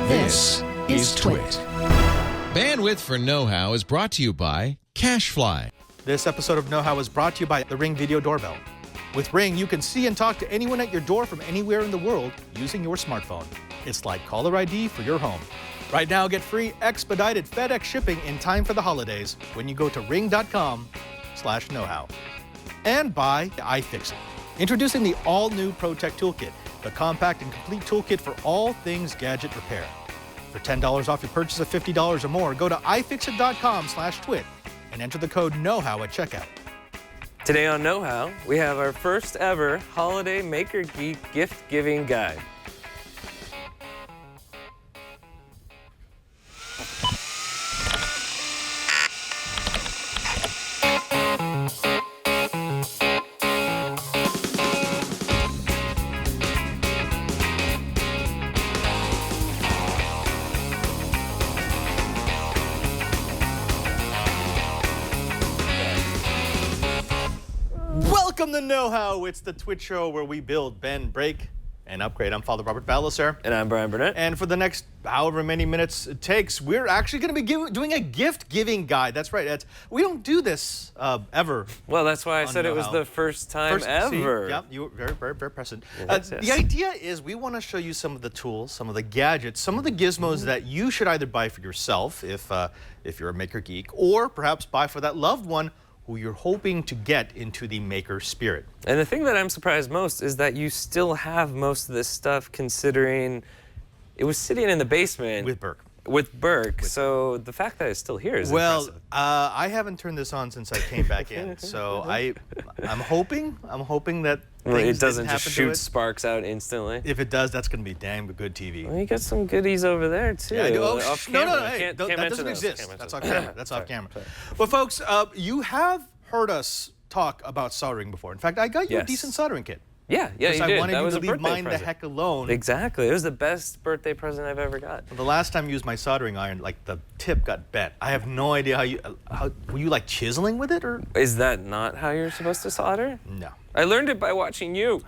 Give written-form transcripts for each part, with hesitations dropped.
This is Twit. Bandwidth for Know-How is brought to you by CashFly. This episode of Know-How is brought to you by the Ring Video Doorbell. With Ring, you can see and talk to anyone at your door from anywhere in the world using your smartphone. It's like caller ID for your home. Right now, get free expedited FedEx shipping in time for the holidays when you go to ring.com/knowhow. And by iFixit. Introducing the all-new ProTech Toolkit, the compact and complete toolkit for all things gadget repair. For $10 off your purchase of $50 or more, go to ifixit.com/twit and enter the code KNOWHOW at checkout. Today on Know-How, we have our first ever Holiday Maker Geek gift giving guide. Welcome to Know-How. It's the Twitch show where we build, bend, break, and upgrade. I'm Father Robert Ballecer. And I'm Bryan Burnett. And for the next however many minutes it takes, we're actually going to be doing a gift-giving guide. That's right. We don't do this ever. Well, that's why I said it was the first time ever. Yeah, you were very, very, very present. Yes. The idea is we want to show you some of the tools, some of the gadgets, some of the gizmos that you should either buy for yourself if you're a maker geek, or perhaps buy for that loved one who you're hoping to get into the maker spirit. And the thing that I'm surprised most is that you still have most of this stuff, considering it was sitting in the basement. With Burke. So the fact that it's still here is impressive. I haven't turned this on since I came back in, so I'm hoping that it doesn't just shoot it. sparks out instantly. If it does, that's going to be damn good TV. Well, you got some goodies over there too. Yeah, no, hey, that doesn't exist. That's off camera. That's off camera. Well, folks, you have heard us talk about soldering before. In fact, I got you a decent soldering kit. Yeah, you did. I wanted that you was to a leave birthday mine present. the heck alone. Exactly. It was the best birthday present I've ever got. The last time you used my soldering iron, like the tip got bent. I have no idea how were you like chiseling with it, or? Is that not how you're supposed to solder? No. I learned it by watching you.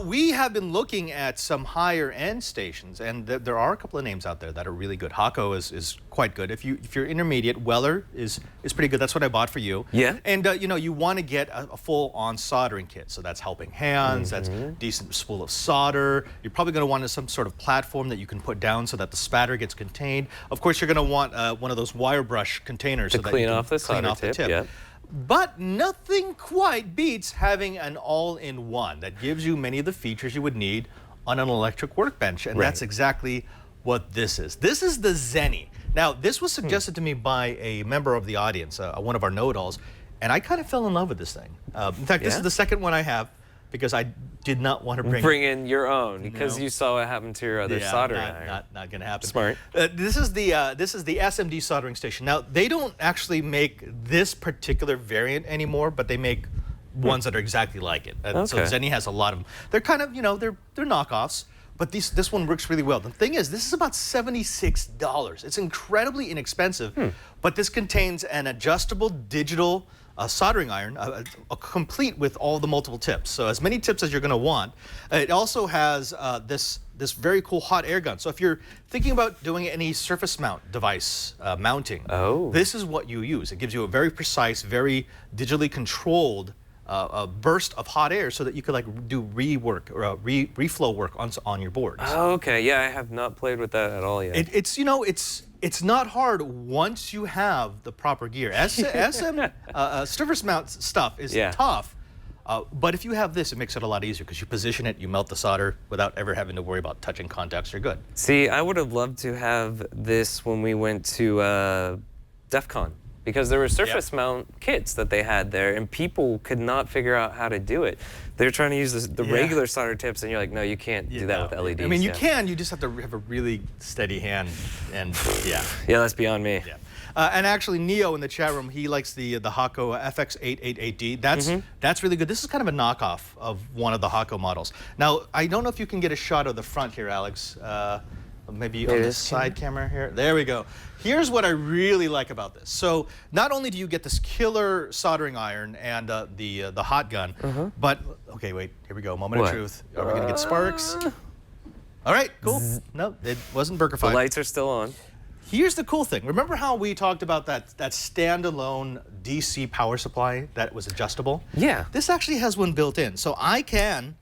We have been looking at some higher end stations, and there are a couple of names out there that are really good. Hakko is quite good. If you're intermediate, Weller is pretty good. That's what I bought for you. Yeah. And you want to get a full on soldering kit. So that's helping hands. That's decent spool of solder. You're probably going to want some sort of platform that you can put down so that the spatter gets contained. Of course, you're going to want one of those wire brush containers to so that clean you can off the solder tip. Yeah. But nothing quite beats having an all-in-one that gives you many of the features you would need on an electric workbench, and that's exactly what this is. This is the Zenny. Now, this was suggested to me by a member of the audience, one of our know-it-alls, and I kind of fell in love with this thing. In fact, this is the second one I have because I did not want to bring in your own because you saw what happened to your other soldering iron. Not going to happen. Smart. This is the SMD soldering station. Now, they don't actually make this particular variant anymore, but they make ones that are exactly like it. So Zenny has a lot of them. They're kind of, they're knockoffs, but this one works really well. The thing is, this is about $76. It's incredibly inexpensive, but this contains an adjustable digital soldering iron, complete with all the multiple tips. So as many tips as you're going to want. It also has this very cool hot air gun. So if you're thinking about doing any surface mount device mounting, this is what you use. It gives you a very precise, very digitally controlled burst of hot air so that you could do rework or reflow work on your boards. Oh, okay. Yeah, I have not played with that at all yet. It's not hard once you have the proper gear. Surface mount stuff is tough, but if you have this, it makes it a lot easier because you position it, you melt the solder without ever having to worry about touching contacts. You're good. See, I would have loved to have this when we went to DEF CON. Because there were surface mount kits that they had there, and people could not figure out how to do it. They're trying to use the regular solder tips, and you're like, no, you can't do that with LEDs. I mean, you can. You just have to have a really steady hand, and yeah, that's beyond me. Yeah. And actually, Neo in the chat room, he likes the Hakko FX888D. That's really good. This is kind of a knockoff of one of the Hakko models. Now, I don't know if you can get a shot of the front here, Alex. Maybe on the side camera here. There we go. Here's what I really like about this. So not only do you get this killer soldering iron and the hot gun, but okay, wait, here we go. Moment of truth. Are we gonna get sparks? All right, cool. No, it wasn't The Burgerfied. lights are still on. Here's the cool thing. Remember how we talked about that standalone DC power supply that was adjustable? Yeah. This actually has one built in, so I can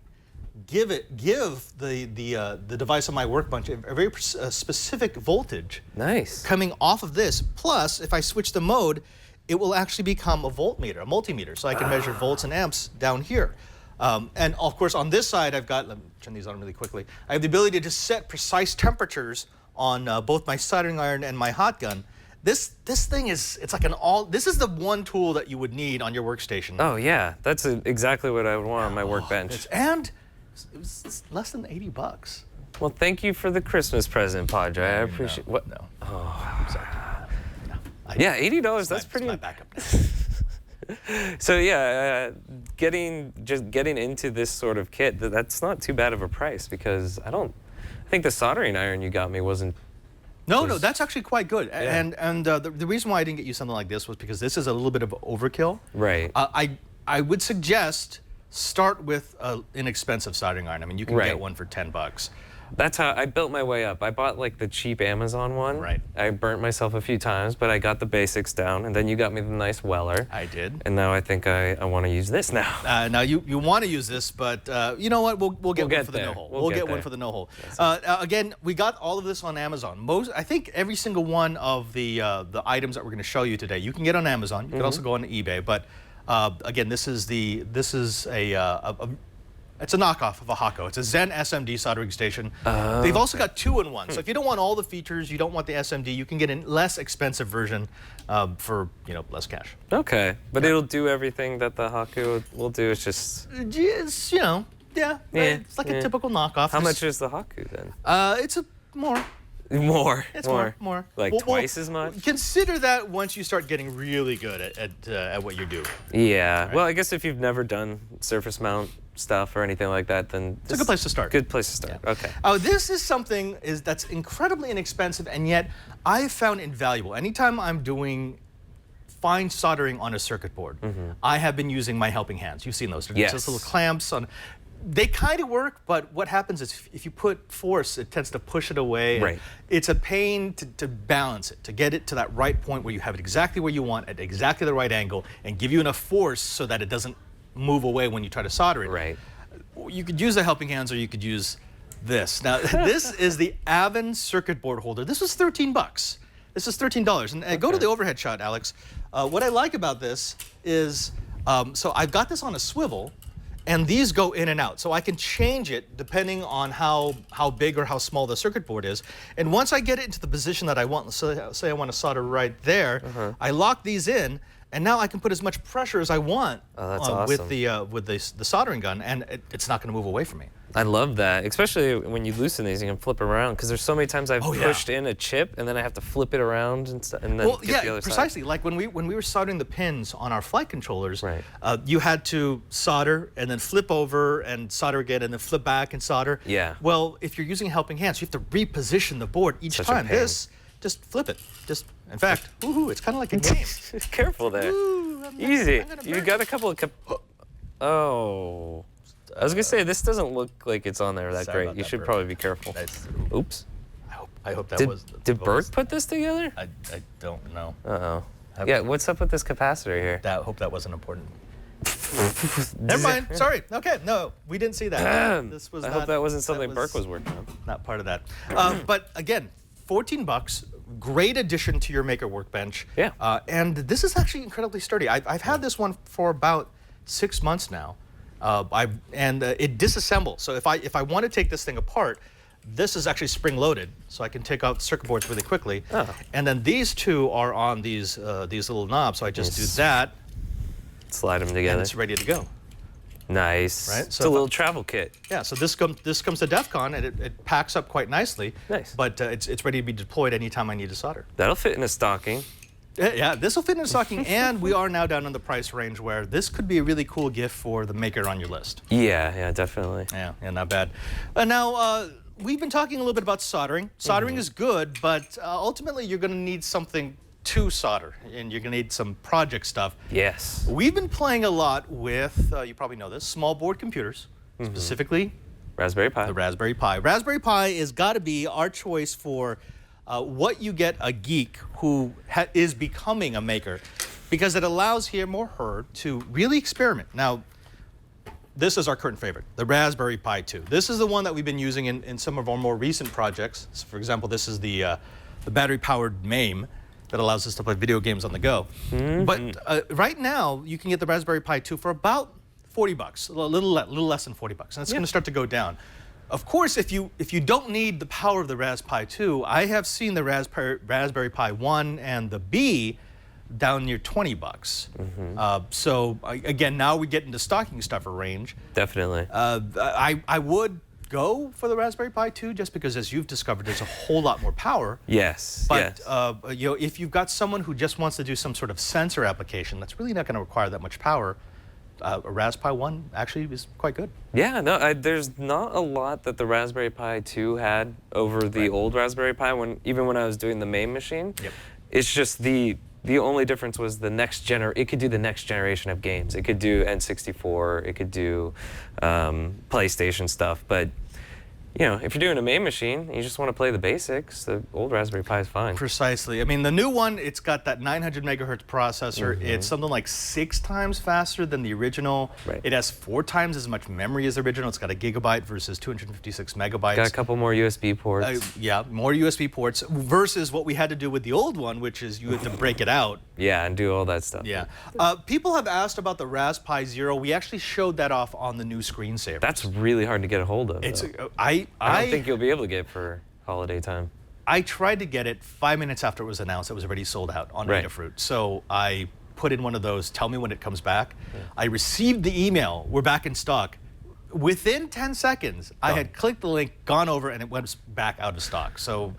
give the device on my workbench a very specific voltage. Nice. Coming off of this. Plus, if I switch the mode, it will actually become a voltmeter, a multimeter, so I can measure volts and amps down here. And of course, on this side, I've got. Let me turn these on really quickly. I have the ability to set precise temperatures on both my soldering iron and my hot gun. This thing is, it's like this is the one tool that you would need on your workstation. Oh yeah, that's exactly what I would want on my workbench. And it was less than $80. Well, thank you for the Christmas present, Padre. I appreciate. What? No. Oh. Sorry. No. Yeah, $80. That's pretty. My backup. So yeah, getting into this sort of kit, that's not too bad of a price because I think the soldering iron you got me wasn't. No, that's actually quite good. Yeah. And the reason why I didn't get you something like this was because this is a little bit of overkill. Right. I would suggest start with an inexpensive soldering iron. I mean, you can get one for $10. That's how I built my way up. I bought like the cheap Amazon one. Right. I burnt myself a few times, but I got the basics down, and then you got me the nice Weller. I did. And now I think I want to use this now. Now you want to use this, but you know what? We'll get one for the no hole. We'll get one for the no hole. Again, we got all of this on Amazon. I think every single one of the items that we're going to show you today, you can get on Amazon. You can also go on eBay. But again, this is it's a knockoff of a Hako. It's a Zen SMD soldering station. They've also got 2-in-1. So if you don't want all the features, you don't want the SMD, you can get a less expensive version for less cash. Okay, but it'll do everything that the Haku will do. It's just It's it's like a typical knockoff. How much is the Haku then? It's more. It's more. Like twice as much? Consider that once you start getting really good at what you do. Yeah. Right. Well, I guess if you've never done surface mount stuff or anything like that, then it's a good place to start. Good place to start. Yeah. Okay. This is something that's incredibly inexpensive, and yet I found invaluable. Anytime I'm doing fine soldering on a circuit board, I have been using my helping hands. You've seen those. Yes. Those little clamps on. They kind of work, but what happens is if you put force, it tends to push it away. Right. It's a pain to balance it, to get it to that right point where you have it exactly where you want, at exactly the right angle, and give you enough force so that it doesn't move away when you try to solder it. Right. You could use the helping hands, or you could use this. Now, this is the Avon circuit board holder. This was $13. This is $13. And go to the overhead shot, Alex. What I like about this is, so I've got this on a swivel, and these go in and out. So I can change it depending on how big or how small the circuit board is. And once I get it into the position that I want, so say I want to solder right there, I lock these in, and now I can put as much pressure as I want with the soldering gun, and it's not going to move away from me. I love that, especially when you loosen these, you can flip around, because there's so many times I've pushed in a chip and then I have to flip it around and then get the other precisely. side. Like when we were soldering the pins on our flight controllers, Right. You had to solder and then flip over and solder again and then flip back and solder. Yeah. Well, if you're using helping hands, you have to reposition the board each Such a time. pain. Just flip it. In fact, woohoo, it's kind of like a game. Careful there. Ooh, Easy. you You got a couple of. Oh. I was gonna say this doesn't look like it's on there that Sorry great. about You that, should Bert. probably be careful. Oops. I hope that Did, was. did Bert put this together? I don't know. Uh-oh. Yeah, what's up with this capacitor here? Hope that wasn't important. Never mind. Sorry. Okay. No, we didn't see that. This was. I not, hope that wasn't something Burke was working on. Not part of that. But again, $14. Great addition to your Maker workbench. Yeah. And this is actually incredibly sturdy. I've had this one for about 6 months now. It disassembles. So if I want to take this thing apart, this is actually spring-loaded, so I can take out circuit boards really quickly. Oh. And then these two are on these little knobs. So I just do that, Slide them and together. it's ready to go. Nice. Right, It's so a if little travel kit. Yeah. So this comes to DEF CON, and it packs up quite nicely. Nice. But it's ready to be deployed anytime I need to solder. That'll fit in a stocking. Yeah, this will fit in a stocking, and we are now down in the price range where this could be a really cool gift for the Maker on your list. Yeah, definitely. Yeah, not bad. Now, we've been talking a little bit about soldering. Soldering is good, but ultimately you're going to need something to solder, and you're going to need some project stuff. Yes. We've been playing a lot with, you probably know this, small board computers, specifically Raspberry Pi. The Raspberry Pi. Raspberry Pi has got to be our choice for what you get a geek who is becoming a maker, because it allows him or her to really experiment. Now, this is our current favorite, the Raspberry Pi 2. This is the one that we've been using in some of our more recent projects. So for example, this is the battery-powered MAME that allows us to play video games on the go. But right now, you can get the Raspberry Pi 2 for about $40, a little less than $40, and it's going to start to go down. Of course, if you don't need the power of the Raspberry Pi 2, I have seen the Raspberry Pi 1 and the B down near $20. So again, now we get into stocking stuffer range. Definitely. I would go for the Raspberry Pi 2 just because, as you've discovered, there's a whole lot more power. Yes. But yes. You know, if you've got someone who just wants to do some sort of sensor application, that's really not going to require that much power. A Raspberry Pi 1 actually is quite good. Yeah, no, there's not a lot that the Raspberry Pi 2 had over the old Raspberry Pi, even when I was doing the MAME machine. Yep. It's just the only difference was it could do the next generation of games. It could do N64, it could do PlayStation stuff, but you know, if you're doing a MAME machine, you just want to play the basics, the old Raspberry Pi is fine. Precisely. I mean, the new one, it's got that 900 megahertz processor. It's something like 6 times faster than the original. Right. It has 4 times as much memory as the original. It's got a gigabyte versus 256 megabytes. Got a couple more USB ports. Yeah, more USB ports versus what we had to do with the old one, which is you had to break it out. Yeah, and do all that stuff. Yeah. People have asked about the Raspberry Pi Zero. We actually showed that off on the new screensaver. That's really hard to get a hold of. It's I don't think you'll be able to get it for holiday time. I tried to get it 5 minutes after it was announced. It was already sold out on Adafruit. So I put in one of those, tell me when it comes back. Yeah. I received the email, we're back in stock. Within 10 seconds, I had clicked the link, gone over, and it went back out of stock. So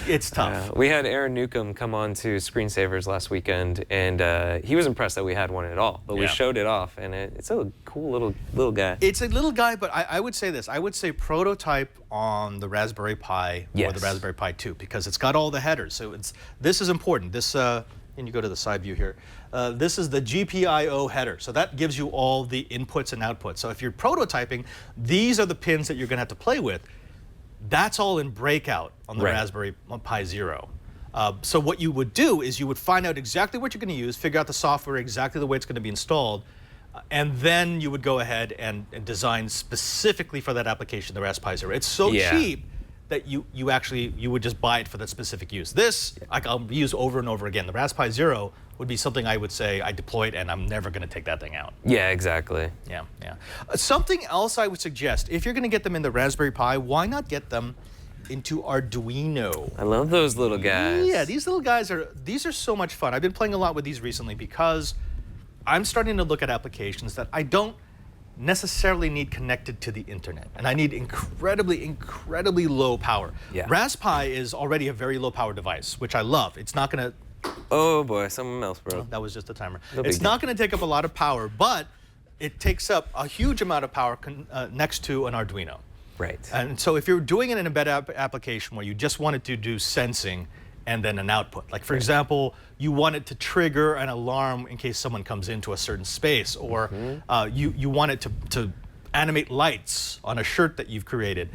it's tough. We had Aaron Newcomb come on to Screensavers last weekend, and he was impressed that we had one at all. But we showed it off, and it's a cool little guy. It's a little guy, but I would say this. I would say prototype on the Raspberry Pi or the Raspberry Pi 2, because it's got all the headers. So this is important. This, and you go to the side view here. This is the GPIO header. So that gives you all the inputs and outputs. So if you're prototyping, these are the pins that you're going to have to play with. That's all in breakout on the Raspberry Pi Zero. So what you would do is you would find out exactly what you're going to use, figure out the software, exactly the way it's going to be installed, and then you would go ahead and design specifically for that application, the Raspberry Pi Zero. It's so cheap that you would just buy it for that specific use. This, I'll use over and over again. The Raspberry Pi Zero would be something I would say I deployed and I'm never going to take that thing out. Yeah, exactly. Yeah. Something else I would suggest, if you're going to get them in the Raspberry Pi, why not get them into Arduino? I love those little guys. Yeah, these little guys are so much fun. I've been playing a lot with these recently because I'm starting to look at applications that I don't necessarily need connected to the internet, and I need incredibly low power. Yeah. Raspberry Pi is already a very low power device, which I love. It's not going to... Oh boy, something else, bro. That was just a timer. No it's not going to take up a lot of power, but it takes up a huge amount of power next to an Arduino. Right. And so if you're doing an embedded application where you just wanted to do sensing and then an output, like for example, you wanted to trigger an alarm in case someone comes into a certain space, or you wanted to animate lights on a shirt that you've created,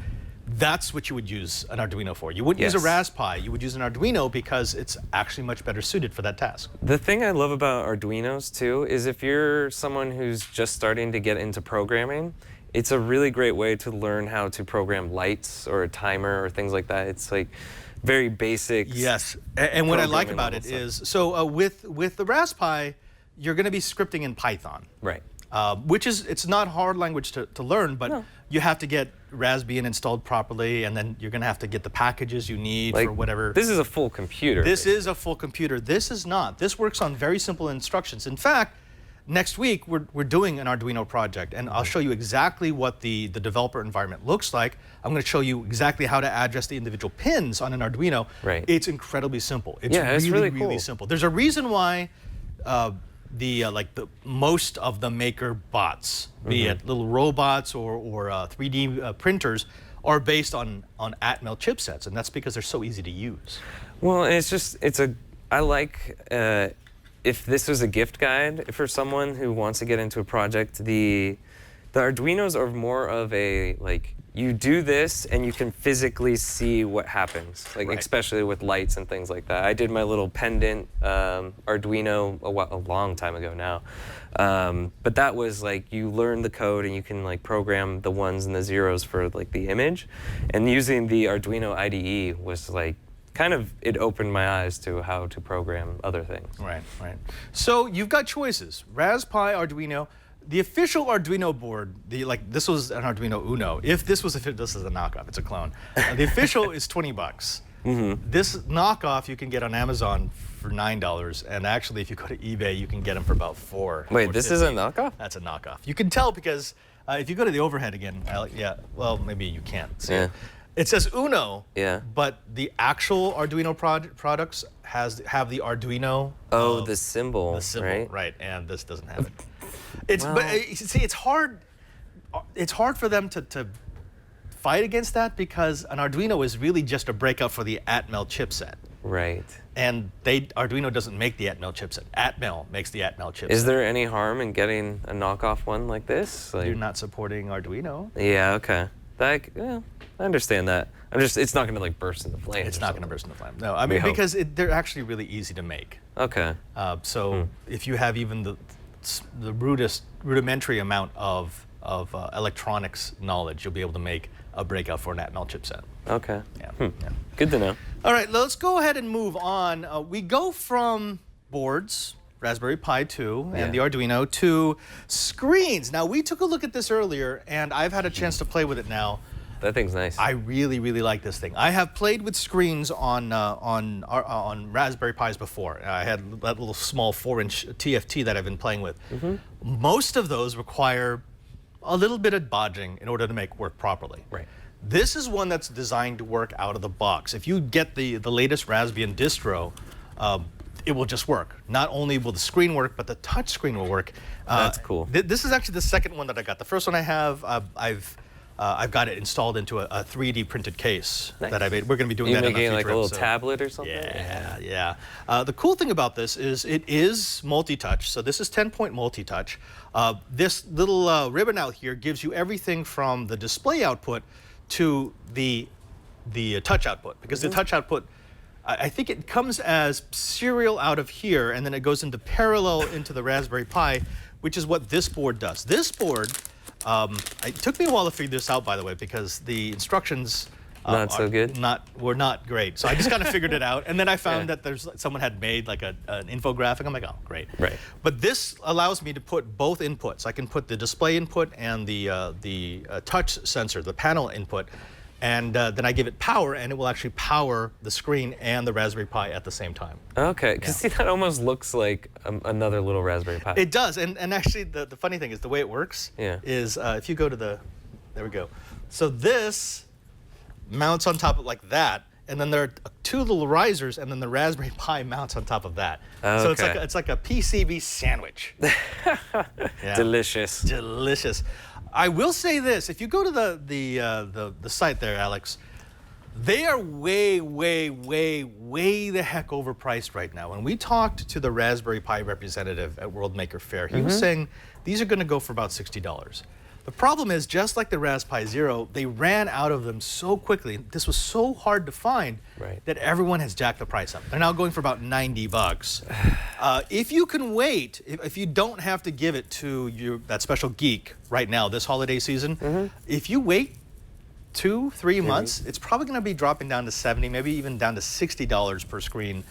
that's what you would use an Arduino for. You wouldn't use a Raspberry Pi, you would use an Arduino because it's actually much better suited for that task. The thing I love about Arduinos too is if you're someone who's just starting to get into programming, it's a really great way to learn how to program lights or a timer or things like that. It's like very basic. Yes, and what I like about it is, so with the Raspberry Pi, you're going to be scripting in Python. Right. Which it's not hard language to learn, but you have to get Raspbian installed properly, and then you're going to have to get the packages you need for whatever. This is a full computer. This is a full computer. This is not. This works on very simple instructions. In fact, next week we're doing an Arduino project, and I'll show you exactly what the developer environment looks like. I'm going to show you exactly how to address the individual pins on an Arduino. Right. It's incredibly simple. It's really really simple. There's a reason why the most of the maker bots, be it little robots or 3D printers, are based on Atmel chipsets, and that's because they're so easy to use. Well, I like if this was a gift guide for someone who wants to get into a project. The Arduinos are more of a you do this and you can physically see what happens, like Right. especially with lights and things like that. I did my little pendant Arduino a long time ago now. But that was like, you learn the code and you can like program the ones and the zeros for like the image. And using the Arduino IDE was like, kind of, it opened my eyes to how to program other things. Right, right. So you've got choices: Raspberry Pi, Arduino. The official Arduino board, this was an Arduino Uno. If this is a knockoff, it's a clone. The official is $20. This knockoff you can get on Amazon for $9, and actually, if you go to eBay, you can get them for about $4. Wait, this is a knockoff? That's a knockoff. You can tell because if you go to the overhead again, well, maybe you can't see it. It says Uno, but the actual Arduino products have the Arduino. Oh, the symbol. The symbol, right? And this doesn't have it. But see, it's hard. It's hard for them to fight against that because an Arduino is really just a breakout for the Atmel chipset. Right. And Arduino doesn't make the Atmel chipset. Atmel makes the Atmel chipset. Is there any harm in getting a knockoff one like this? You're not supporting Arduino. Yeah. Okay. I understand that. It's not going to like burst into flames. It's not going to burst into flames. No, I mean because they're actually really easy to make. Okay. So if you have even the rudimentary amount of electronics knowledge, you'll be able to make a breakout for an Atmel chipset. Okay. Yeah. Good to know. All right, let's go ahead and move on. We go from boards, Raspberry Pi 2 and the Arduino, to screens. Now, we took a look at this earlier, and I've had a chance to play with it now. That thing's nice. I really, really like this thing. I have played with screens on Raspberry Pis before. I had that little small 4-inch TFT that I've been playing with. Most of those require a little bit of bodging in order to make work properly. Right. This is one that's designed to work out of the box. If you get the latest Raspbian distro, it will just work. Not only will the screen work, but the touch screen will work. That's cool. This is actually the second one that I got. The first one I have, I've got it installed into a 3D printed case that I made. We're going to be doing that in a future making like a little episode. tablet or something? Yeah. The cool thing about this is it is multi-touch. So this is 10-point multi-touch. This little ribbon out here gives you everything from the display output to the touch output, because the touch output, I think it comes as serial out of here, and then it goes into parallel into the Raspberry Pi, which is what this board does. This board, it took me a while to figure this out, by the way, because the instructions were not great. So I just kind of figured it out, and then I found that someone had made like an infographic. I'm like, oh, great. Right. But this allows me to put both inputs. I can put the display input and the touch sensor, the panel input, and then I give it power, and it will actually power the screen and the Raspberry Pi at the same time. Okay, because see, that almost looks like another little Raspberry Pi. It does, and actually the funny thing is the way it works is if you go to there we go. So this mounts on top of like that, and then there are two little risers, and then the Raspberry Pi mounts on top of that. So it's like a PCB sandwich. Delicious. Delicious. I will say this: if you go to the site there, Alex, they are way the heck overpriced right now. When we talked to the Raspberry Pi representative at World Maker Faire, he was saying these are going to go for about $60. The problem is, just like the Raspberry Pi Zero, they ran out of them so quickly. This was so hard to find that everyone has jacked the price up. They're now going for about $90. If you can wait, if you don't have to give it to that special geek right now, this holiday season, if you wait 2-3 months, it's probably going to be dropping down to $70, maybe even down to $60 per screen.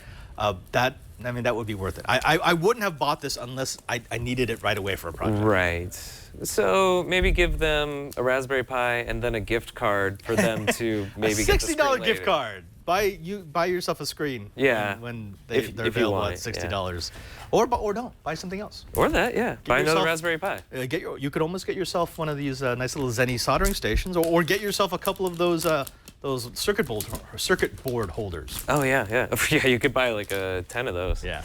That would be worth it. I wouldn't have bought this unless I needed it right away for a project. Right. So maybe give them a Raspberry Pi and then a gift card for them to maybe get the screen $60 gift later. card. Buy yourself a screen. Yeah. When they're available at $60. Or don't buy something else. Or that, buy another Raspberry Pi. You could almost get yourself one of these nice little Zenny soldering stations, or get yourself a couple of those circuit board holders. Oh yeah. You could buy like 10 of those. Yeah.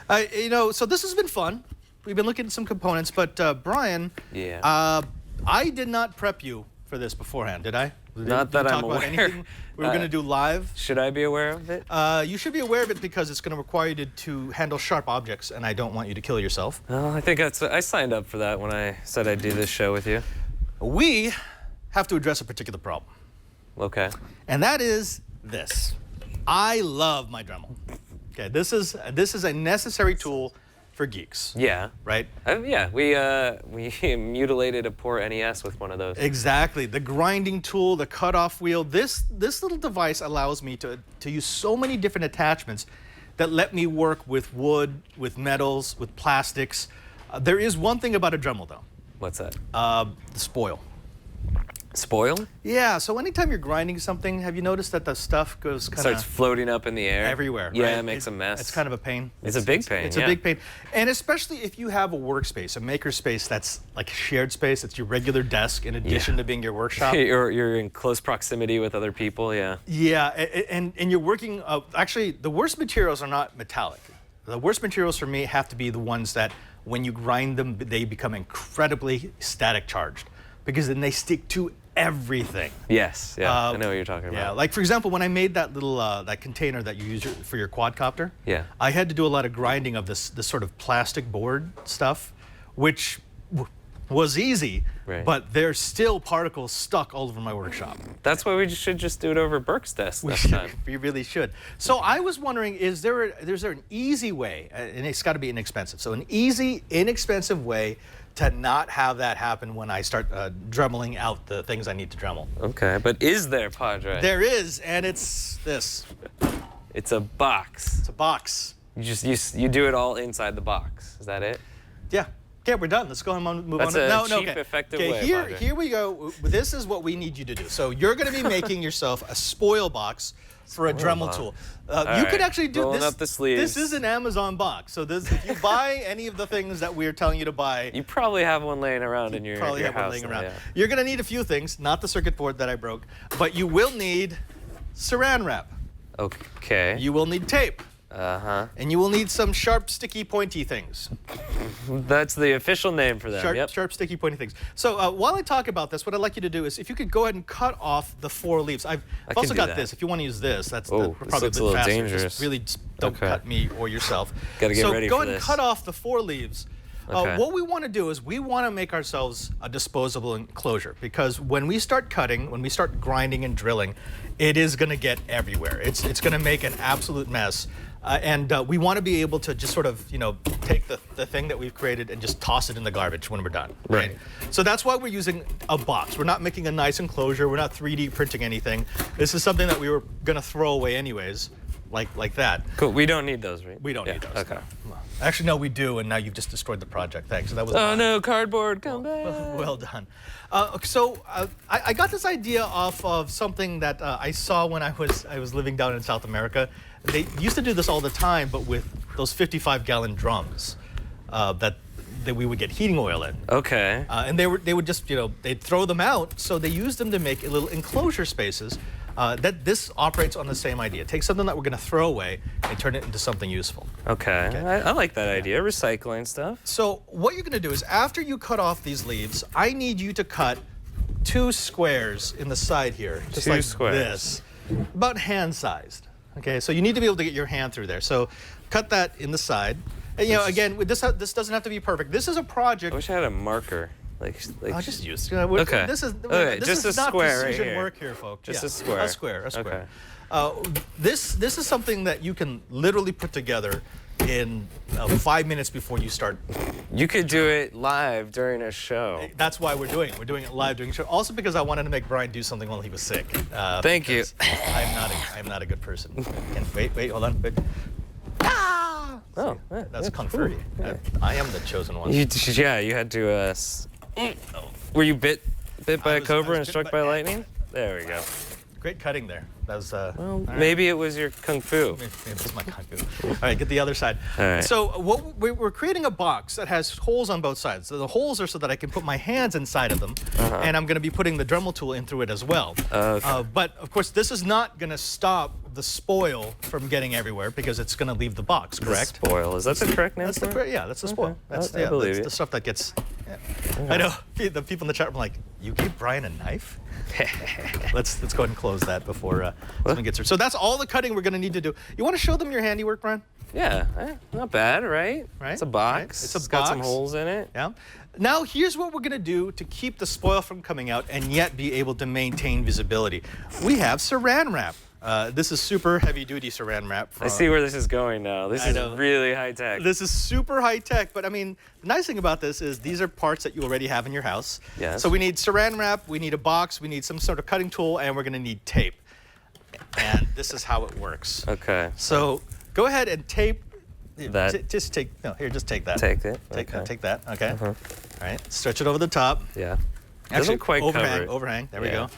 So this has been fun. We've been looking at some components, but Bryan, I did not prep you for this beforehand, did I? Not that I'm aware. Anything we were going to do live? Should I be aware of it? You should be aware of it because it's going to require you to handle sharp objects, and I don't want you to kill yourself. Well, I think I signed up for that when I said I'd do this show with you. We have to address a particular problem. Okay. And that is this. I love my Dremel. Okay, this is a necessary tool for geeks. Yeah. Right? Yeah, we mutilated a poor NES with one of those. Exactly. The grinding tool, the cutoff wheel. This little device allows me to use so many different attachments that let me work with wood, with metals, with plastics. There is one thing about a Dremel, though. What's that? The spoil. Spoil? Yeah, so anytime you're grinding something, have you noticed that the stuff goes kind Starts of floating up in the air. everywhere? Yeah, right? it makes a mess. It's kind of a pain. It's a big pain, It's yeah. a big pain. And especially if you have a workspace, a maker space that's like a shared space, it's your regular desk in addition to being your workshop. You're in close proximity with other people, yeah. Yeah, and you're working, actually, the worst materials are not metallic. The worst materials for me have to be the ones that when you grind them, they become incredibly static charged because then they stick to everything. Yes, yeah, I know what you're talking about. Yeah, like for example, when I made that little that container that you use for your quadcopter, Yeah. I had to do a lot of grinding of this sort of plastic board stuff, which was easy, Right. but there's still particles stuck all over my workshop. That's why we should just do it over Burke's desk next time. We really should. So I was wondering, is there an easy way, and it's got to be inexpensive, so an easy, inexpensive way to not have that happen when I start dremeling out the things I need to Dremel? Okay, but is there, Padre? There is, and it's this. It's a box. It's a box. You do it all inside the box. Is that it? Yeah. Okay, we're done. Let's go and move That's on. a No, cheap, okay. effective Okay, way, here, Padre. here we go. This is what we need you to do. So you're going to be making yourself a spoil box for a Dremel box. tool. You right, could actually do rolling this. up the sleeves. This is an Amazon box. So if you buy any of the things that we're telling you to buy, You probably have one laying around in your probably your have one house laying now, around. yeah. You're going to need a few things, not the circuit board that I broke, but you will need Saran wrap. Okay. You will need tape. Uh-huh. And you will need some sharp, sticky, pointy things. That's the official name for them. Yep. Sharp, sticky, pointy things. So while I talk about this, what I'd like you to do is if you could go ahead and cut off the 4 leaves. I've also do got that. this. If you want to use this, that's Oh, probably this looks a a bit little faster. dangerous. Just really don't Okay. cut me or yourself. Gotta get ready go for ahead and this. cut off the 4 leaves. Okay. What we want to do is we want to make ourselves a disposable enclosure because when we start cutting, when we start grinding and drilling, it is going to get everywhere. It's going to make an absolute mess. And we want to be able to just sort of, take the thing that we've created and just toss it in the garbage when we're done. Right. So that's why we're using a box. We're not making a nice enclosure. We're not 3D printing anything. This is something that we were going to throw away anyways, like that. Cool. We don't need those, right? We don't need those. Okay. No. Actually, no, we do, and now you've just destroyed the project. Thanks. So that was Oh no, cardboard, come back. well done. I got this idea off of something that I saw when I was living down in South America. They used to do this all the time, but with those 55-gallon drums that we would get heating oil in. Okay. And they would just they'd throw them out. So they used them to make little enclosure spaces. That this operates on the same idea. Take something that we're going to throw away and turn it into something useful. Okay. I like that idea. Recycling stuff. So what you're going to do is after you cut off these leaves, I need you to cut 2 squares in the side here, just 2 like squares. this, about hand-sized. Okay, so you need to be able to get your hand through there. So cut that in the side. And again, this doesn't have to be perfect. This is a project. I wish I had a marker. I'll just use. Okay. This is Okay, this just is a not square right precision here. work here, folks. Just Yeah, a square. A square. A square. Okay. This is something that you can literally put together in 5 minutes before you start. You could do it live during a show. That's why we're doing it. We're doing it live during the show. Also because I wanted to make Bryan do something while he was sick. Thank you. I'm not a good person. Wait, hold on. Wait. Ah! Oh, yeah, That's yeah, Kung cool. Fu. I am the chosen one. You had to. Were you bit by a was cobra and bit struck by by- lightning? There we go. Great cutting there. That was. Well, maybe it was your kung fu. Maybe it's my Kung Fu. All right, get the other side. All right. So we're creating a box that has holes on both sides. So the holes are so that I can put my hands inside of them, and I'm going to be putting the Dremel tool in through it as well. Okay. But of course, this is not going to stop the spoil from getting everywhere because it's going to leave the box. Correct. Spoil. Is that the correct name That's for the it? yeah. That's the spoil. Okay. That's I believe that's you. the stuff that gets. Yeah. I know the people in the chat room are like, "You gave Bryan a knife?" Let's go ahead and close that before someone gets here. So that's all the cutting we're going to need to do. You want to show them your handiwork, Bryan? Yeah, not bad, right? Right. It's a box. Right. It's a got some box. holes in it. Yeah. Now here's what we're gonna do to keep the spoil from coming out and yet be able to maintain visibility. We have Saran wrap. This is super heavy-duty Saran wrap. I see where this is going now. This is really high tech. This is super high tech, but I mean, the nice thing about this is these are parts that you already have in your house. Yes. So we need Saran wrap, we need a box, we need some sort of cutting tool, and we're gonna need tape. And this is how it works. Okay. So go ahead and tape. That. Just take. No, here, just take that. Take it. Take, okay. take that. Okay. Uh-huh. All right. Stretch it over the top. Yeah. Actually, Doesn't quite overhang. cover it. Overhang. There we Yeah. go.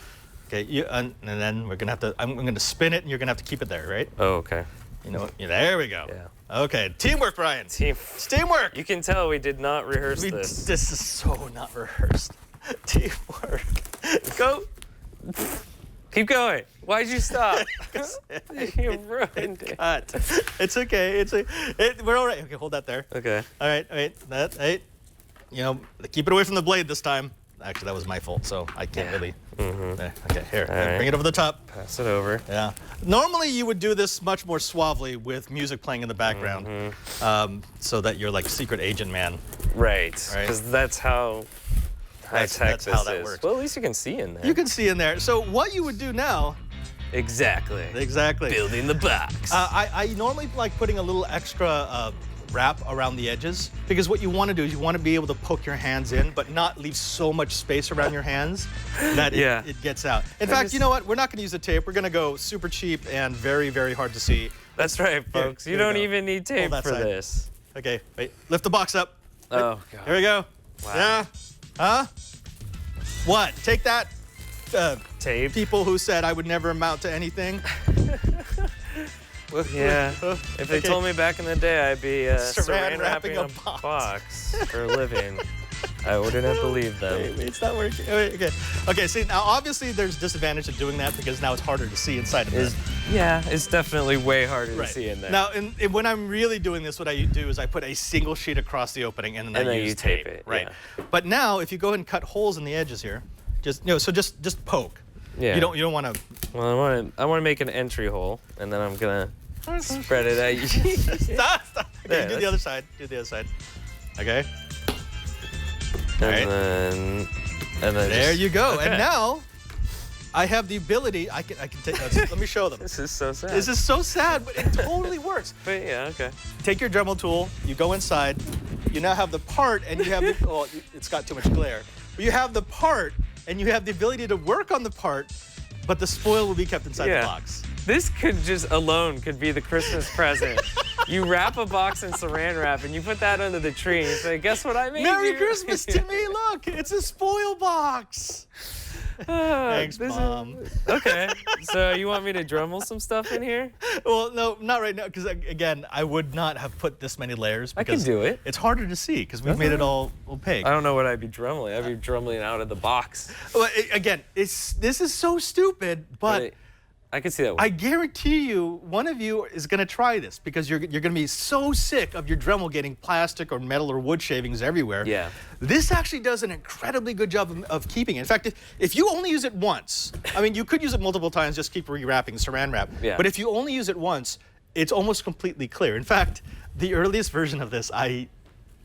Okay. And then we're gonna have to. I'm gonna spin it, and you're gonna have to keep it there, right? Oh, okay. You know. There we go. Yeah. Okay. Teamwork, Bryan. Teamwork. Teamwork. You can tell we did not rehearse This this. is so not rehearsed. Teamwork. Go. Keep going. Why'd you stop? You ruined it. Cut. It's okay. We're all right. Okay, hold that there. Okay. All right. That. Hey. You know, keep it away from the blade this time. Actually, that was my fault, so I can't really. There. Okay, here. right. Bring it over the top. Pass it over. Yeah. Normally, you would do this much more suavely with music playing in the background, so that you're like secret agent man. Right. Right. Because that's how high tech that's this how that is. works. Well, at least you can see in there. You can see in there. So what you would do now? Exactly. Exactly. Building the box. I normally like putting a little extra wrap around the edges, because what you want to do is you want to be able to poke your hands in, but not leave so much space around your hands that it gets out. In fact, you know what? We're not going to use the tape. We're going to go super cheap and very, very hard to see. That's right, folks. Here you we don't go. even need tape Hold that for side. this. Okay, wait. Lift the box up. Oh, God. Here we go. Wow. Yeah. Huh? What? Take that, Tape? people who said I would never amount to anything. Yeah. If they told me back in the day I'd be saran wrapping a box. box for a living, I wouldn't have believed them. Wait, it's not working. Wait, okay. Okay, see, now obviously there's disadvantage of doing that because now it's harder to see inside of it. Yeah, it's definitely way harder to see in there. Now, when I'm really doing this, what I do is I put a single sheet across the opening and then I use you tape it. Right. Yeah. But now, if you go ahead and cut holes in the edges here, just poke. Yeah. You don't want to. Well, I want to make an entry hole, and then I'm gonna spread it out. Stop. Okay, There, do the other side. Do the other side. Okay. And then There you go. Okay. And now, I have the ability. I can take. Let me show them. This is so sad. This is so sad, but it totally works. But yeah, okay. Take your Dremel tool, you go inside, you now have the part, and you have the, well, it's got too much glare. But you have the part, and you have the ability to work on the part, but the spoil will be kept inside the box. This could could be the Christmas present. You wrap a box in saran wrap and you put that under the tree and you say, guess what I made Merry you?" Christmas to me, look, it's a spoil box. Thanks, Mom. Okay, so you want me to Dremel some stuff in here? Well, no, not right now, because again, I would not have put this many layers. I can Because do it. It's harder to see, because we've made it all opaque. I don't know what I'd be dremeling. I'd be dremeling out of the box. Well, again, this is so stupid, but I can see that one. I guarantee you, one of you is going to try this because you're going to be so sick of your Dremel getting plastic or metal or wood shavings everywhere. Yeah. This actually does an incredibly good job of keeping it. In fact, if you only use it once, I mean, you could use it multiple times, just keep rewrapping saran wrap. Yeah. But if you only use it once, it's almost completely clear. In fact, the earliest version of this, I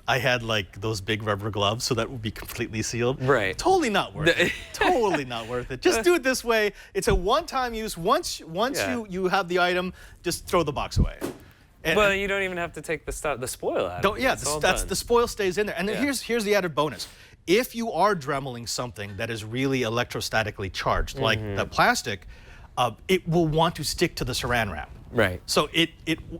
had like those big rubber gloves, so that would be completely sealed. Right. Totally not worth it. Totally not worth it. Just do it this way. It's a one-time use. Once you have the item, just throw the box away. Well, you don't even have to take the spoil out. Don't, yeah, It's all that's done. the spoil stays in there. And then here's the added bonus. If you are dremeling something that is really electrostatically charged, like the plastic, it will want to stick to the saran wrap. Right. So it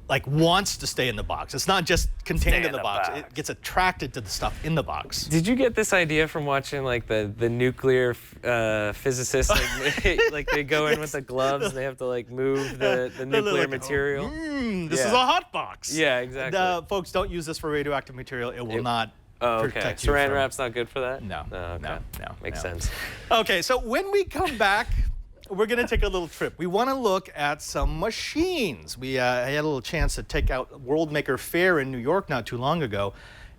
like wants to stay in the box. It's not just contained in the box. It gets attracted to the stuff in the box. Did you get this idea from watching like the nuclear physicists? Like they go in with the gloves and they have to like move the nuclear like, material. This is a hot box. Yeah, exactly. Folks, don't use this for radioactive material. It will not protect you Saran from... wrap's not good for that? No. Oh, okay. No. Makes sense. Okay, so when we come back, we're going to take a little trip. We want to look at some machines. I had a little chance to take out World Maker Fair in New York not too long ago,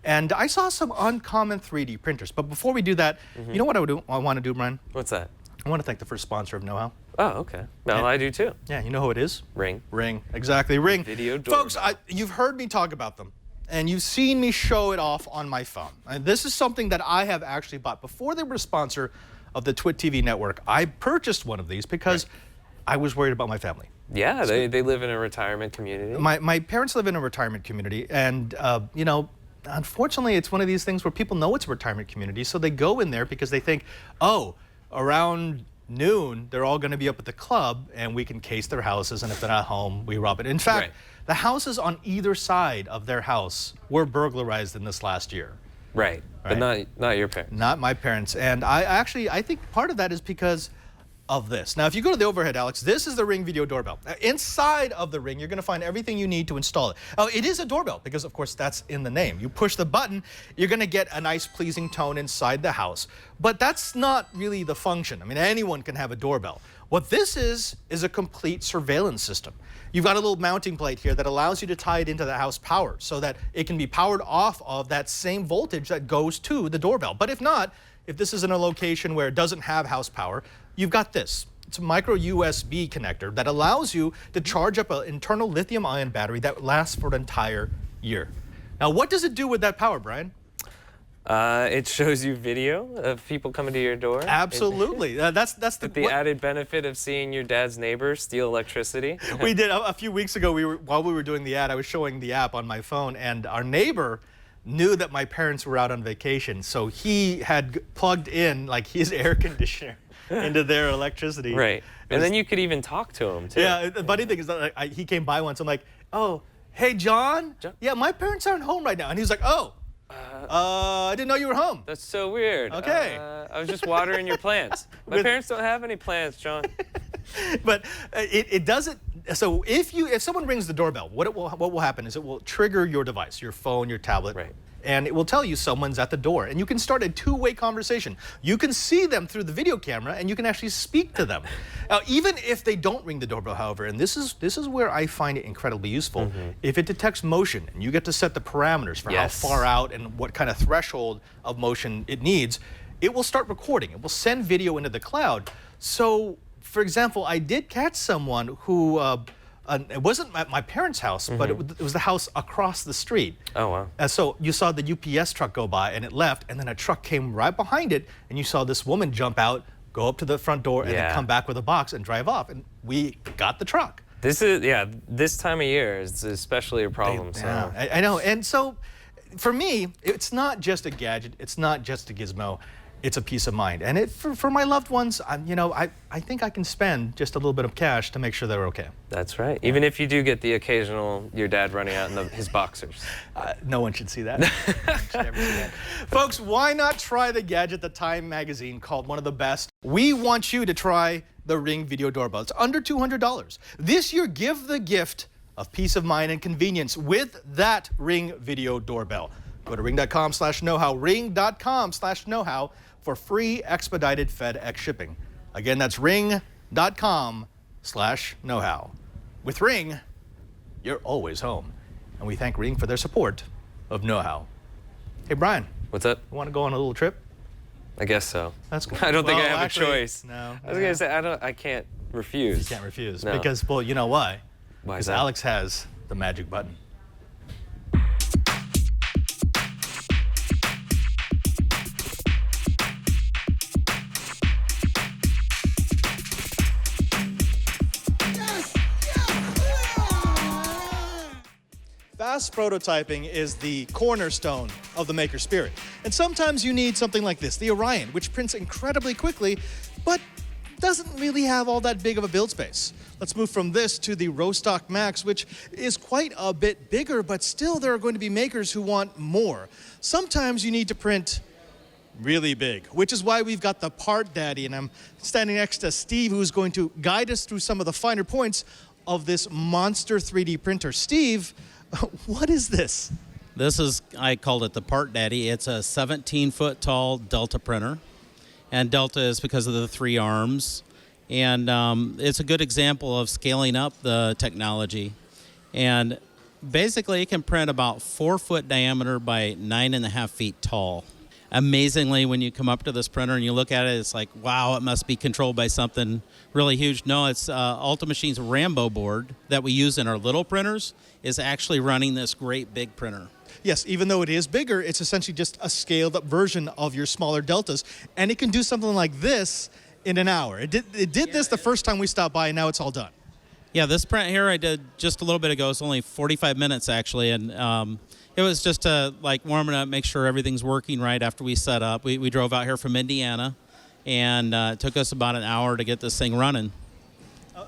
and I saw some uncommon 3D printers. But before we do that, you know what I want to do, Bryan? What's that? I want to thank the first sponsor of Know How. Oh, okay. Well, I do too. Yeah, you know who it is? Ring. Ring, exactly, Ring. Video doorbell. Folks, you've heard me talk about them, and you've seen me show it off on my phone. And this is something that I have actually bought. Before they were a sponsor of the Twit TV network, I purchased one of these because I was worried about my family. Yeah, they live in a retirement community. My parents live in a retirement community, and you know, unfortunately, it's one of these things where people know it's a retirement community, so they go in there because they think, oh, around noon, they're all going to be up at the club, and we can case their houses, and if they're not home, we rob it. In fact, the houses on either side of their house were burglarized in this last year. Right, but not your parents. Not my parents, and I think part of that is because of this. Now, if you go to the overhead, Alex, this is the Ring video doorbell. Inside of the Ring, you're going to find everything you need to install it. Oh, it is a doorbell because, of course, that's in the name. You push the button, you're going to get a nice, pleasing tone inside the house. But that's not really the function. I mean, anyone can have a doorbell. What this is a complete surveillance system. You've got a little mounting plate here that allows you to tie it into the house power so that it can be powered off of that same voltage that goes to the doorbell. But if not, if this is in a location where it doesn't have house power, you've got this. It's a micro USB connector that allows you to charge up an internal lithium-ion battery that lasts for an entire year. Now, what does it do with that power, Brian? It shows you video of people coming to your door. Absolutely. That's the added benefit of seeing your dad's neighbor steal electricity. We did a few weeks ago. While we were doing the ad, I was showing the app on my phone, and our neighbor knew that my parents were out on vacation, so he had plugged in like his air conditioner into their electricity. Right. And then you could even talk to him too. Yeah. The funny thing is that he came by once. I'm like, oh, hey, John. Yeah, my parents aren't home right now. And he's like, oh. I didn't know you were home. That's so weird. Okay. I was just watering your plants. My parents don't have any plants, John. But it doesn't. So if someone rings the doorbell, what will happen is it will trigger your device, your phone, your tablet. Right. And it will tell you someone's at the door. And you can start a two-way conversation. You can see them through the video camera, and you can actually speak to them. Now, even if they don't ring the doorbell, however, and this is where I find it incredibly useful, if it detects motion, and you get to set the parameters for how far out and what kind of threshold of motion it needs, it will start recording. It will send video into the cloud. So, for example, I did catch someone who... it wasn't at my parents' house, but it was the house across the street. Oh, wow. And so you saw the UPS truck go by, and it left, and then a truck came right behind it, and you saw this woman jump out, go up to the front door, and then come back with a box and drive off. And we got the truck. This time of year is especially a problem. Yeah, I know. And so for me, it's not just a gadget. It's not just a gizmo. It's a peace of mind. And for my loved ones, I think I can spend just a little bit of cash to make sure they're okay. That's right. Even if you do get the occasional, your dad running out in his boxers. No one should see that. No one should ever see that. Folks, why not try the gadget that Time magazine called one of the best? We want you to try the Ring video doorbell. It's under $200. This year, give the gift of peace of mind and convenience with that Ring video doorbell. Go to ring.com/knowhow, ring.com/knowhow for free expedited FedEx shipping. Again, that's ring.com/knowhow. With Ring, you're always home. And we thank Ring for their support of Know-How. Hey, Brian. What's up? You want to go on a little trip? I guess so. That's cool. I don't think I have a choice. No. I was going to say, I can't refuse. You can't refuse. No. Because, well, you know why? Why is that? that? Alex has the magic button. Fast prototyping is the cornerstone of the maker spirit. And sometimes you need something like this, the Orion, which prints incredibly quickly, but doesn't really have all that big of a build space. Let's move from this to the Rostock Max, which is quite a bit bigger, but still there are going to be makers who want more. Sometimes you need to print really big, which is why we've got the Part Daddy, and I'm standing next to Steve, who's going to guide us through some of the finer points of this monster 3D printer. Steve, what is this? This is, I called it the Part Daddy. It's a 17-foot tall Delta printer. And Delta is because of the 3 arms. And it's a good example of scaling up the technology. And basically, it can print about 4 foot diameter by 9.5 feet tall. amazingly, when you come up to this printer and you look at it, it's like, wow, it must be controlled by something really huge. No, it's Ultra Machine's Rambo board that we use in our little printers is actually running this great big printer. Yes, even though it is bigger, it's essentially just a scaled-up version of your smaller Deltas, and it can do something like this in an hour. It did this the first time we stopped by, and now it's all done. Yeah, this print here I did just a little bit ago. It's only 45 minutes, actually, and it was just to warm it up, make sure everything's working right after we set up. We drove out here from Indiana, and it took us about an hour to get this thing running.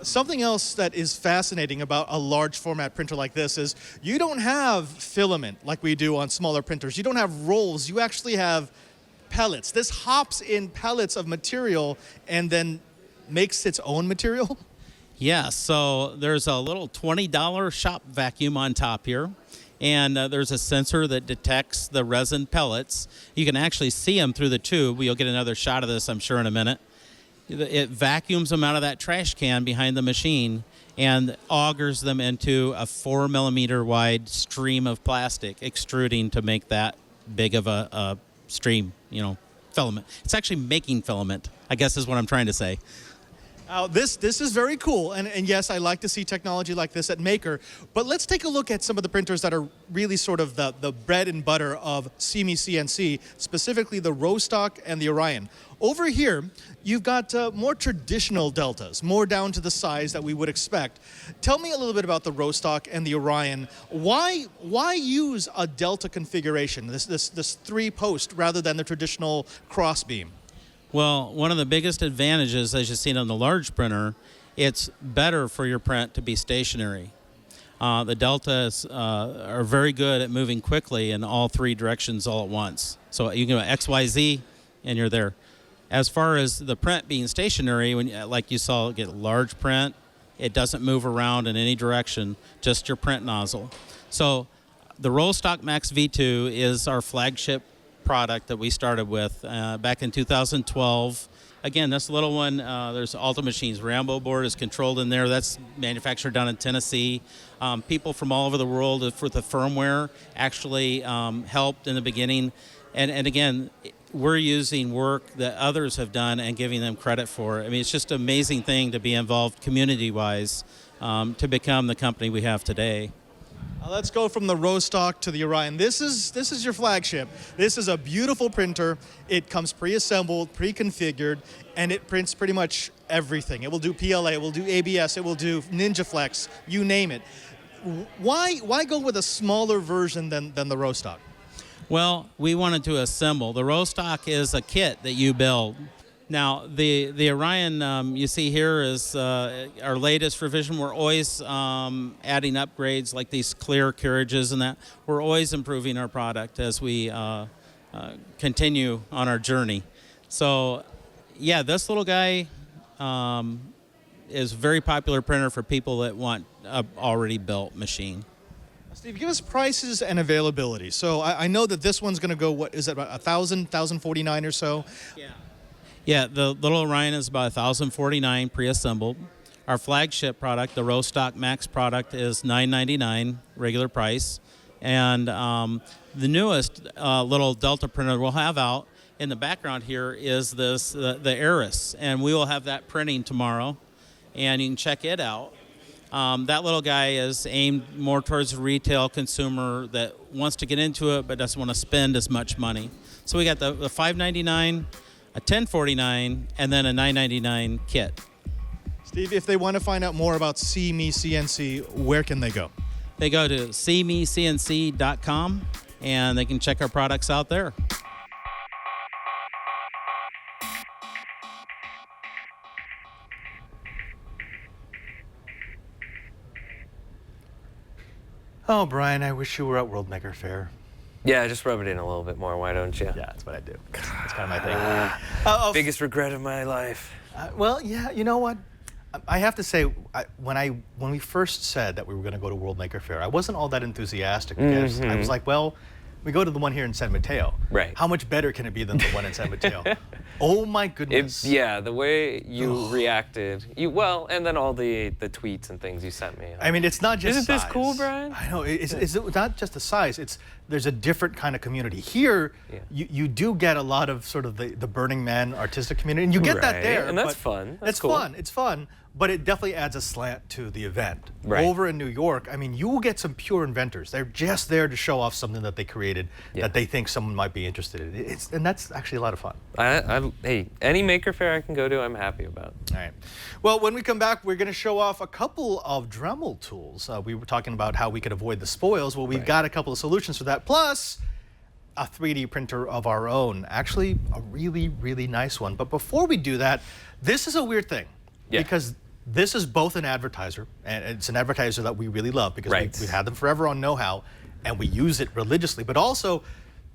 Something else that is fascinating about a large format printer like this is you don't have filament like we do on smaller printers. You don't have rolls. You actually have pellets. This hops in pellets of material and then makes its own material. Yeah, so there's a little $20 shop vacuum on top here. And there's a sensor that detects the resin pellets. You can actually see them through the tube. You'll get another shot of this, I'm sure, in a minute. It vacuums them out of that trash can behind the machine and augers them into a 4 millimeter wide stream of plastic, extruding to make that big of a stream, filament. It's actually making filament, I guess is what I'm trying to say. This is very cool, and yes, I like to see technology like this at Maker, but let's take a look at some of the printers that are really sort of the bread and butter of CME CNC, specifically the Rostock and the Orion. Over here, you've got more traditional Deltas, more down to the size that we would expect. Tell me a little bit about the Rostock and the Orion. Why use a Delta configuration, this three-post, rather than the traditional cross-beam? Well, one of the biggest advantages, as you've seen on the large printer, it's better for your print to be stationary. The Deltas are very good at moving quickly in all three directions all at once. So you can go X, Y, Z, and you're there. As far as the print being stationary, like you saw, get large print, it doesn't move around in any direction, just your print nozzle. So the Rostock Max V2 is our flagship product that we started with back in 2012. Again, this little one, there's Ultra Machine's Rambo board is controlled in there. That's manufactured down in Tennessee. People from all over the world with the firmware actually helped in the beginning. And again, we're using work that others have done and giving them credit for. I mean, it's just an amazing thing to be involved community-wise to become the company we have today. Let's go from the Rostock to the Orion. This is your flagship. This is a beautiful printer. It comes pre-assembled, pre-configured, and it prints pretty much everything. It will do PLA, it will do ABS, it will do NinjaFlex, you name it. Why go with a smaller version than the Rostock? Well, we wanted to assemble. The Rostock is a kit that you build. Now, the Orion you see here is our latest revision. We're always adding upgrades like these clear carriages and that. We're always improving our product as we continue on our journey. So, yeah, this little guy is a very popular printer for people that want an already built machine. Steve, give us prices and availability. So I know that this one's going to go, what is it, about $1,000, $1,049 or so? Yeah, the little Orion is about $1,049 pre-assembled. Our flagship product, the Rostock Max product, is $999 regular price. And the newest little Delta printer we'll have out in the background here is this the Eris, and we will have that printing tomorrow, and you can check it out. That little guy is aimed more towards a retail consumer that wants to get into it but doesn't want to spend as much money. So we got the $599, a $1049, and then a $999 kit. Steve, if they want to find out more about CME CNC, where can they go? They go to cmecnc.com, and they can check our products out there. Oh, Brian, I wish you were at World Maker Fair. Yeah, just rub it in a little bit more. Why don't you? Yeah, that's what I do. That's kind of my thing. Biggest regret of my life. Well, yeah, you know what? I have to say, when we first said that we were going to go to World Maker Fair, I wasn't all that enthusiastic because I was like, well, we go to the one here in San Mateo. Right. How much better can it be than the one in San Mateo? Oh my goodness. Yeah, the way you reacted. And then all the tweets and things you sent me. I mean, it's not just Isn't this size. cool, Bryan? I know. It's not just the size. There's a different kind of community. Here, you do get a lot of sort of the Burning Man artistic community, and you get that there. And that's but fun. That's it's cool. fun. It's fun. But it definitely adds a slant to the event. Right. Over in New York, I mean, you will get some pure inventors. They're just there to show off something that they created that they think someone might be interested in. And that's actually a lot of fun. Hey, any maker fair I can go to, I'm happy about. All right. Well, when we come back, we're going to show off a couple of Dremel tools. We were talking about how we could avoid the spoils. Well, we've got a couple of solutions for that. Plus, a 3D printer of our own. Actually, a really, really nice one. But before we do that, this is a weird thing. Yeah. Because this is both an advertiser, and it's an advertiser that we really love because we've had them forever on Know-How, and we use it religiously. But also,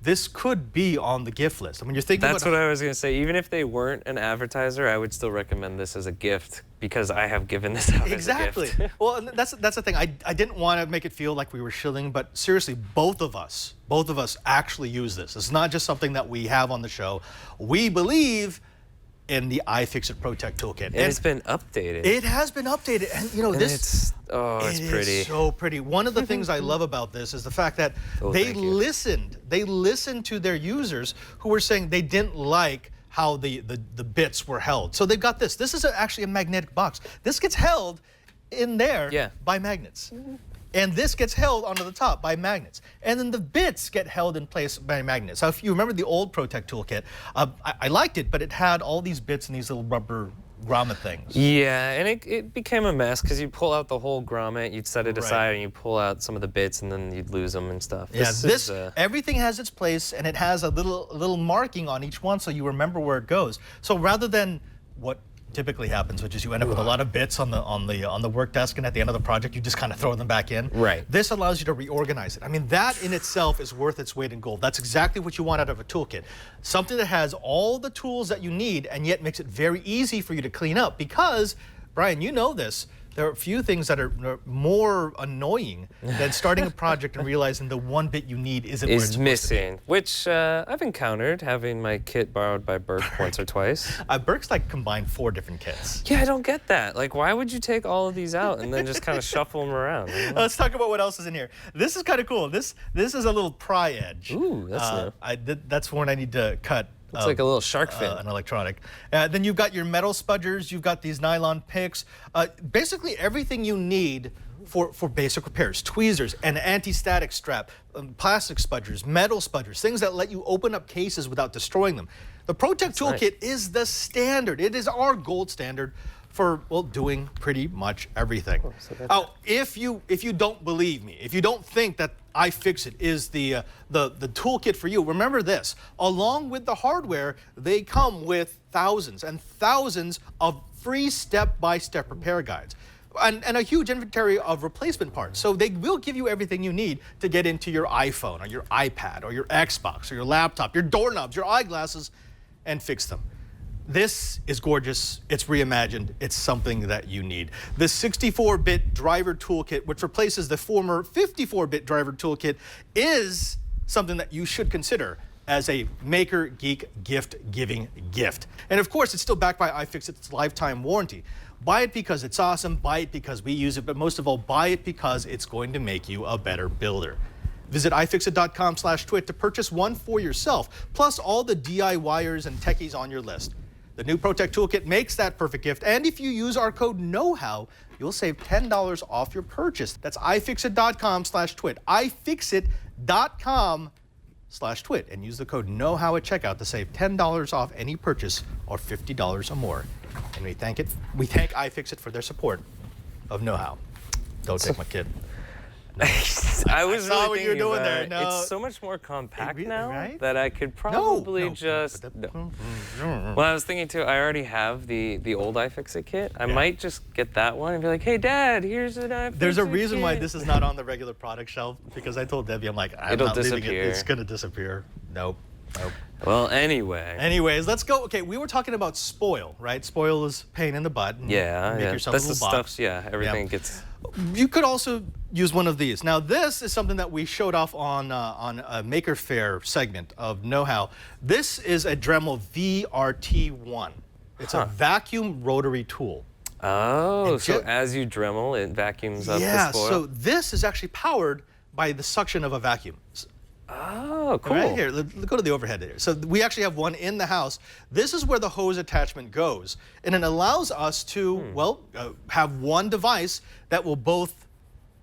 this could be on the gift list. I mean, you're thinking That's what I was going to say. Even if they weren't an advertiser, I would still recommend this as a gift because I have given this out Exactly. as a gift. Well, and that's the thing. I didn't want to make it feel like we were shilling, but seriously, both of us actually use this. It's not just something that we have on the show. We believe in the iFixit ProTech Toolkit. And it's been updated. It has been updated, and you know it's it pretty. is so pretty. One of the things I love about this is the fact that they listened. They listened to their users who were saying they didn't like how the bits were held. So they've got this. This is actually a magnetic box. This gets held in there by magnets. And this gets held onto the top by magnets. And then the bits get held in place by magnets. So if you remember the old ProTech Toolkit, I liked it, but it had all these bits and these little rubber grommet things. Yeah, and it became a mess because you pull out the whole grommet, you'd set it aside, and you pull out some of the bits, and then you'd lose them and stuff. Yeah, everything has its place, and it has a little marking on each one so you remember where it goes. So rather than what typically happens, which is you end up with a lot of bits on the work desk, and at the end of the project you just kind of throw them back in. Right. This allows you to reorganize it. I mean, that in itself is worth its weight in gold. That's exactly what you want out of a toolkit. Something that has all the tools that you need and yet makes it very easy for you to clean up because, Bryan, you know this, there are a few things that are more annoying than starting a project and realizing the one bit you need isn't where it's missing, which I've encountered having my kit borrowed by Burke once or twice. Burke's like combined 4 different kits. Yeah, I don't get that. Like, why would you take all of these out and then just kind of shuffle them around? Let's talk about what else is in here. This is kind of cool. This is a little pry edge. Ooh, that's new. That's one I need to cut. It's like a little shark fin. An electronic. Then you've got your metal spudgers. You've got these nylon picks. Basically everything you need for basic repairs. Tweezers, an anti-static strap, plastic spudgers, metal spudgers, things that let you open up cases without destroying them. The ProTech Toolkit is the standard. It is our gold standard for, well, doing pretty much everything. If you don't believe me, if you don't think that iFixit is the toolkit for you, remember this. Along with the hardware, they come with thousands and thousands of free step-by-step repair guides. And a huge inventory of replacement parts. So they will give you everything you need to get into your iPhone or your iPad or your Xbox or your laptop, your doorknobs, your eyeglasses, and fix them. This is gorgeous. It's reimagined. It's something that you need. The 64-bit driver toolkit, which replaces the former 54-bit driver toolkit, is something that you should consider as a maker geek gift-giving gift. And of course, it's still backed by iFixit's lifetime warranty. Buy it because it's awesome. Buy it because we use it. But most of all, buy it because it's going to make you a better builder. Visit ifixit.com/twit to purchase one for yourself, plus all the DIYers and techies on your list. The new ProTech Toolkit makes that perfect gift, and if you use our code KNOWHOW, you'll save $10 off your purchase. That's ifixit.com/twit. ifixit.com/twit, and use the code KNOWHOW at checkout to save $10 off any purchase or $50 or more. And we thank iFixit for their support of Know-How. Don't take my kid. No. I saw what you were doing there. No. It's so much more compact now right? that I could probably just. No. Well, I was thinking too. I already have the old iFixit kit. I might just get that one and be like, "Hey, Dad, here's an iFixit." There's a reason kit. why this is not on the regular product shelf because I told Debbie, I'm like, It'll not leaving it. disappear. It's gonna disappear. Nope. Well, anyway. Anyways, let's go. Okay, we were talking about spoil, right? Spoil is pain in the butt. Yeah, Make yourself that's a the little box. stuff. Yeah, everything gets. You could also use one of these. Now, this is something that we showed off on a Maker Faire segment of Know-How. This is a Dremel VRT1. It's a vacuum rotary tool. Oh, so as you Dremel, it vacuums up the spoil? Yeah, so this is actually powered by the suction of a vacuum. Oh, cool. Right here, let's go to the overhead here. So we actually have one in the house. This is where the hose attachment goes. And it allows us to, have one device that will both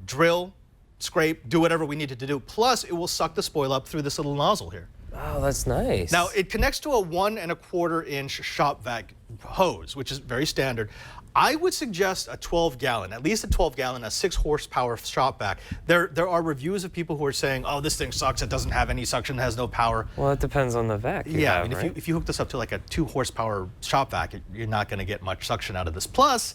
drill, scrape, do whatever we needed to do. Plus, it will suck the spoil up through this little nozzle here. Oh, that's nice. Now, it connects to a 1 1/4 inch shop vac hose, which is very standard. I would suggest a 12-gallon, at least a 12-gallon, a 6 horsepower shop vac. There are reviews of people who are saying, oh, this thing sucks, it doesn't have any suction, it has no power. Well, it depends on the vac you Yeah, have, I mean, right? if you hook this up to like a 2 horsepower shop vac, you're not gonna get much suction out of this. Plus,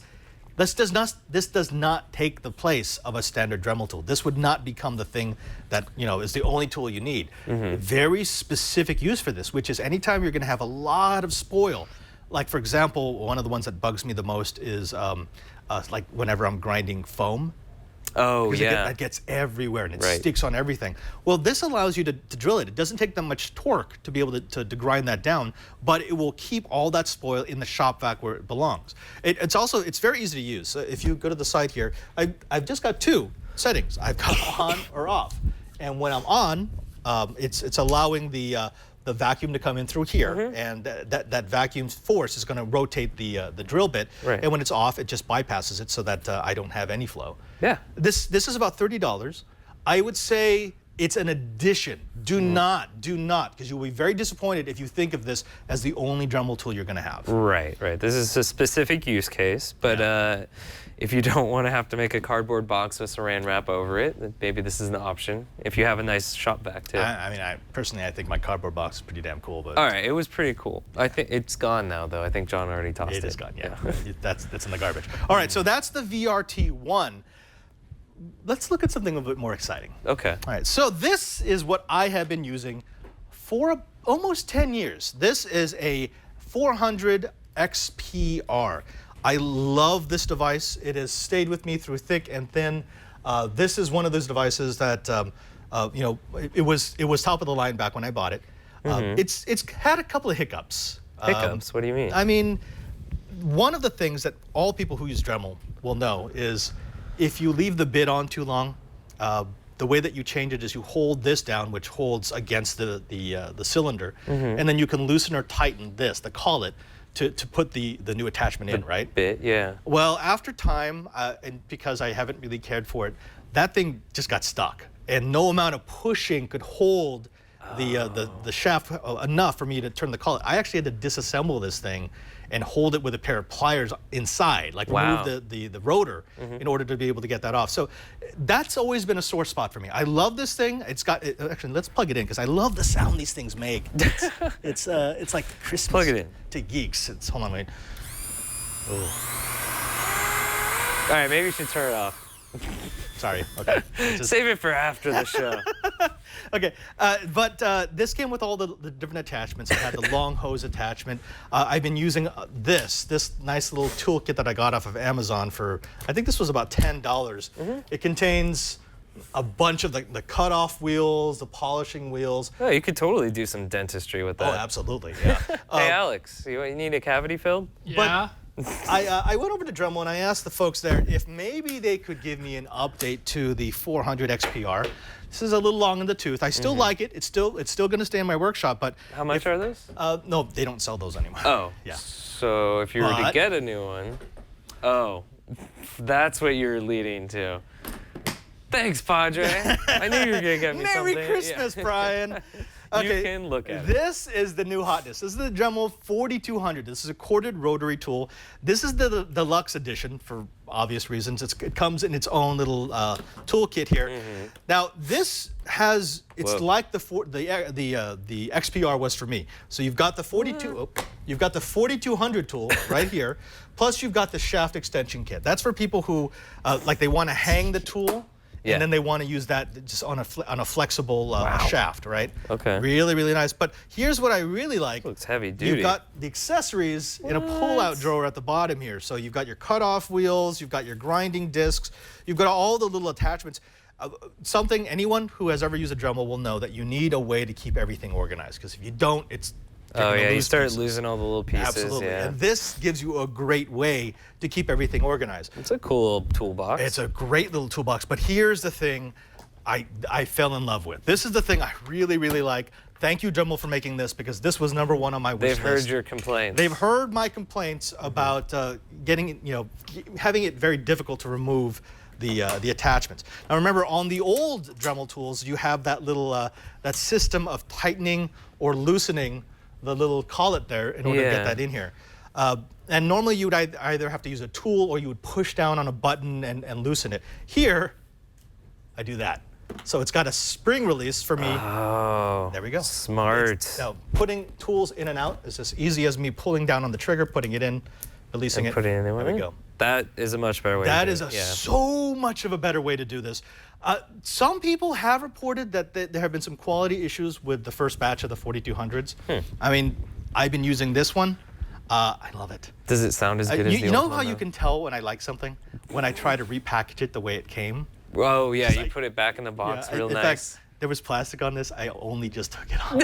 this does not take the place of a standard Dremel tool. This would not become the thing that, is the only tool you need. Very specific use for this, which is anytime you're gonna have a lot of spoil. Like, for example, one of the ones that bugs me the most is like whenever I'm grinding foam. Oh, yeah. It gets everywhere and it sticks on everything. Well, this allows you to drill it. It doesn't take that much torque to be able to grind that down, but it will keep all that spoil in the shop vac where it belongs. It's very easy to use. So if you go to the side here, I've just got 2 settings. I've got on or off. And when I'm on, it's allowing the vacuum to come in through here, and that vacuum force is going to rotate the drill bit. Right. And when it's off, it just bypasses it so that I don't have any flow. Yeah. This is about $30. I would say it's an addition. Do not, because you'll be very disappointed if you think of this as the only Dremel tool you're going to have. Right. This is a specific use case, but if you don't want to have to make a cardboard box with saran wrap over it, then maybe this is an option. If you have a nice shop vac too. Personally, I think my cardboard box is pretty damn cool. But all right, it was pretty cool. I think it's gone now, though. I think John already tossed it. It is gone. Yeah, that's in the garbage. All right, so that's the VRT1. Let's look at something a bit more exciting. Okay. All right, so this is what I have been using for almost 10 years. This is a 400 XPR. I love this device. It has stayed with me through thick and thin. This is one of those devices that, it was top of the line back when I bought it. It's had a couple of hiccups. Hiccups? What do you mean? I mean, one of the things that all people who use Dremel will know is if you leave the bit on too long, the way that you change it is you hold this down, which holds against the cylinder, and then you can loosen or tighten this, the collet, to put the new attachment in, right? Bit, yeah. Well, after time, and because I haven't really cared for it, that thing just got stuck, and no amount of pushing could hold the shaft enough for me to turn the collet. I actually had to disassemble this thing and hold it with a pair of pliers inside, like remove the rotor in order to be able to get that off. So that's always been a sore spot for me. I love this thing. Actually, let's plug it in because I love the sound these things make. It's like Christmas Plug it in. to geeks. Hold on, wait. All right, maybe you should turn it off. Sorry. Okay. Save it for after the show. Okay, but this came with all the different attachments. It had the long hose attachment. I've been using this nice little toolkit that I got off of Amazon for, I think this was about $10. It contains a bunch of the cutoff wheels, the polishing wheels. Oh, you could totally do some dentistry with that. Oh, absolutely, yeah. Hey, Alex, you need a cavity filled? Yeah. I went over to Dremel and I asked the folks there if maybe they could give me an update to the 400 XPR. This is a little long in the tooth. I still like it. It's still going to stay in my workshop. But how much are those? No, they don't sell those anymore. Oh, yeah. So if you were to get a new one, that's what you're leading to. Thanks, Padre. I knew you were gonna get me something. Merry Christmas, Brian. Okay, you can look at it. This is the new hotness. This is the Dremel 4200. This is a corded rotary tool. This is the deluxe edition for obvious reasons. It comes in its own little toolkit here. Now this has like the XPR was for me. So you've got the 4200 tool right here. Plus you've got the shaft extension kit. That's for people who like they want to hang the tool Yeah. And then they want to use that just on a flexible shaft, right? Okay. Really, really nice. But here's what I really like. Looks heavy duty. You've got the accessories in a pull-out drawer at the bottom here. So you've got your cutoff wheels, you've got your grinding discs, you've got all the little attachments. Anyone who has ever used a Dremel will know that you need a way to keep everything organized, because if you don't, Oh yeah, you start pieces. losing all the little pieces. Absolutely. Yeah. And this gives you a great way to keep everything organized. It's a cool little toolbox. It's a great little toolbox, but here's the thing I fell in love with. This is the thing I really, really like. Thank you, Dremel, for making this, because this was #1 on my wish list. They've heard your complaints. They've heard my complaints about having it very difficult to remove the attachments. Now remember, on the old Dremel tools, you have that little that system of tightening or loosening the little collet there in order to get that in here. And normally you would either have to use a tool or you would push down on a button and loosen it. Here, I do that. So it's got a spring release for me. Oh, there we go. Smart. Now, putting tools in and out is as easy as me pulling down on the trigger, putting it in, releasing it. Putting it in. There we go. That is a much better way That to is do it. so much of a better way to do this. Some people have reported that there have been some quality issues with the first batch of the 4200s. I mean, I've been using this one. I love it. Does it sound as good as the You know old how one, you though? can tell when I like something? When I try to repackage it the way it came. Oh yeah, you like- put it back in the box real in nice. fact, there was plastic on this. I only just took it off.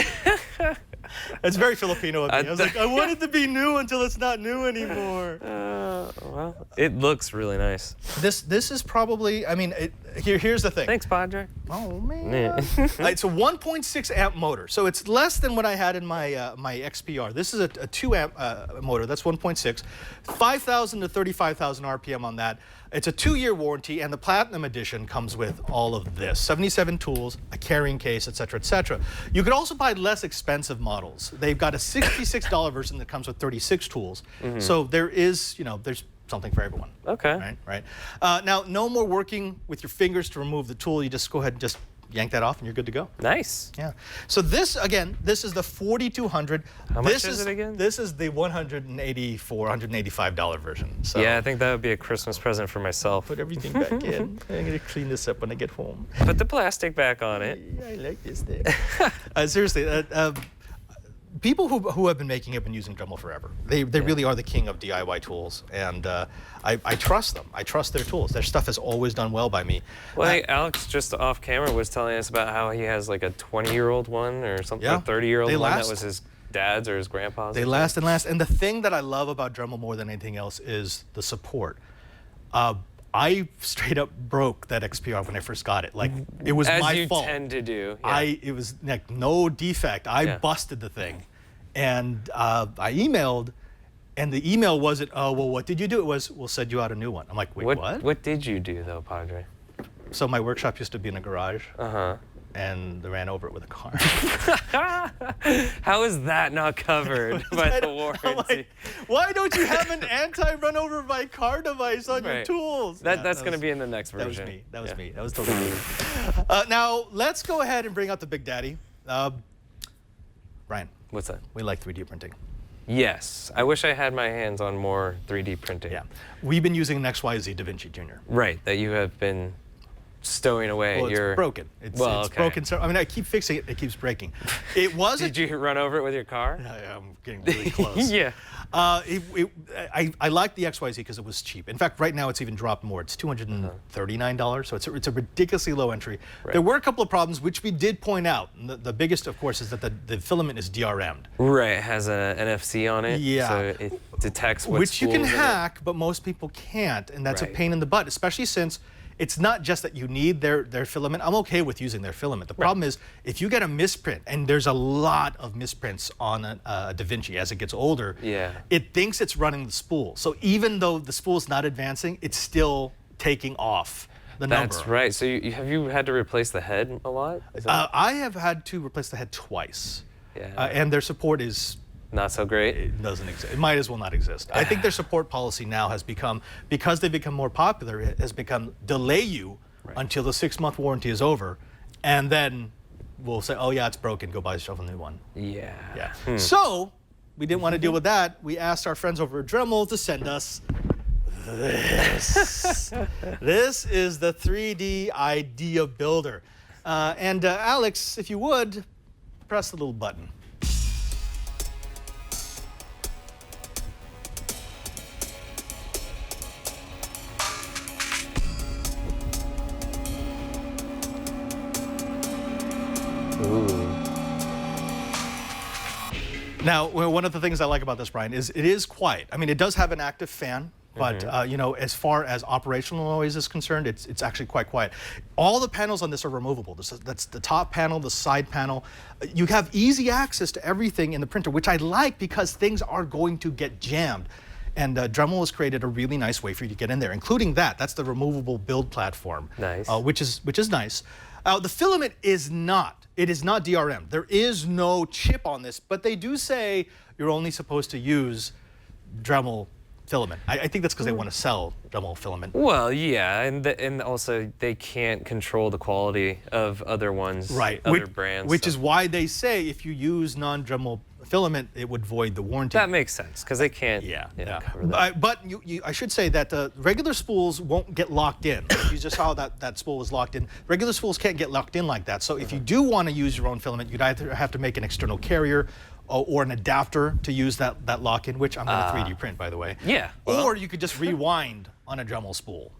It's very Filipino of me. I was like, I want it to be new until it's not new anymore. Well, it looks really nice. This is probably, I mean, here's the thing. Thanks, Padre. Oh man. Yeah. It's a 1.6 amp motor, so it's less than what I had in my my XPR. This is a 2 amp motor. That's 1.6, 5,000 to 35,000 RPM on that. It's a 2-year warranty, and the Platinum Edition comes with all of this: 77 tools, a carrying case, etc., etc. You could also buy less expensive models. They've got a $66 version that comes with 36 tools. So there is, there's something for everyone. Okay. Right. Now, no more working with your fingers to remove the tool. You just go ahead and just yank that off, and you're good to go. Nice. Yeah. So this is the 4200. How much is it again? This is the $185 version. So Yeah, I think that would be a Christmas present for myself. put everything back in. I'm gonna clean this up when I get home. Put the plastic back on it. Yeah, I like this thing. Seriously, people who have been making have been using Dremel forever. They really are the king of DIY tools, and I trust them. I trust their tools. Their stuff has always done well by me. Well, hey, Alex just off camera was telling us about how he has like a 20-year-old one or something, Yeah, a 30-year-old they one that last. was his dad's or his grandpa's. They last and last. And the thing that I love about Dremel more than anything else is the support. I straight up broke that XPR when I first got it. Like, it was As my you fault. tend to do. Yeah. It was like no defect. I busted the thing. And I emailed, and the email wasn't, oh, well, what did you do? It was, we'll send you out a new one. I'm like, wait, what? What did you do though, Padre? So my workshop used to be in a garage, Uh-huh. and they ran over it with a car. How is that not covered by the warranty? I'm like, why don't you have an anti-run over by car device on your Right. tools? That's going to be in the next That was version. me. That was Yeah. me. That was totally me. Now, let's go ahead and bring out the Big Daddy. Brian, What's that? we like 3D printing. Yes. I wish I had my hands on more 3D printing. Yeah. We've been using an XYZ DaVinci Jr. Right, that you have been stowing away. Well, it's broken. It's okay. broken. So, I mean, I keep fixing it. It keeps breaking. It wasn't. Did you run over it with your car? I'm getting really close. Yeah. I like the XYZ because it was cheap. In fact, right now it's even dropped more. It's $239, so it's a ridiculously low entry. Right. There were a couple of problems which we did point out. And the biggest, of course, is that the filament is DRM'd. Right, it has an NFC on it. Yeah. So it detects what Which you can spools in it. hack, but most people can't, and that's a Right. pain in the butt, especially since it's not just that you need their filament. I'm okay with using their filament. The problem is if you get a misprint, and there's a lot of misprints on a DaVinci as it gets older, Yeah. it thinks it's running the spool. So even though the spool's not advancing, it's still taking off the number. That's right. So have you had to replace the head a lot? Is that- I have had to replace the head twice. Yeah. And their support is Not so great? it doesn't exist. It might as well not exist. I think their support policy now has become, because they've become more popular, it has become delay you until the 6-month warranty is over, and then we'll say, oh yeah, it's broken, go buy yourself a new one. Yeah. Yeah. So we didn't want to deal with that. We asked our friends over at Dremel to send us this. This is the 3D Idea Builder. And Alex, if you would, press the little button. Now, one of the things I like about this, Bryan, is it is quiet. I mean, it does have an active fan, but you know, as far as operational noise is concerned, it's actually quite quiet. All the panels on this are removable. That's the top panel, the side panel. You have easy access to everything in the printer, which I like because things are going to get jammed. And Dremel has created a really nice way for you to get in there, including that. That's the removable build platform, nice. Which is nice. The filament is not. It is not DRM. There is no chip on this, but they do say you're only supposed to use Dremel filament. I think that's because they want to sell Dremel filament. Well, yeah, and also they can't control the quality of other ones, Right. other brands. Which is why they say if you use non-Dremel filament, it would void the warranty. That makes sense, because they can't cover that. But I should say that the regular spools won't get locked in. Like you just saw that spool was locked in. Regular spools can't get locked in like that. So if you do want to use your own filament, you'd either have to make an external carrier or an adapter to use that lock-in, which I'm going to 3D print, by the way. Yeah. Or you could just rewind on a Dremel spool.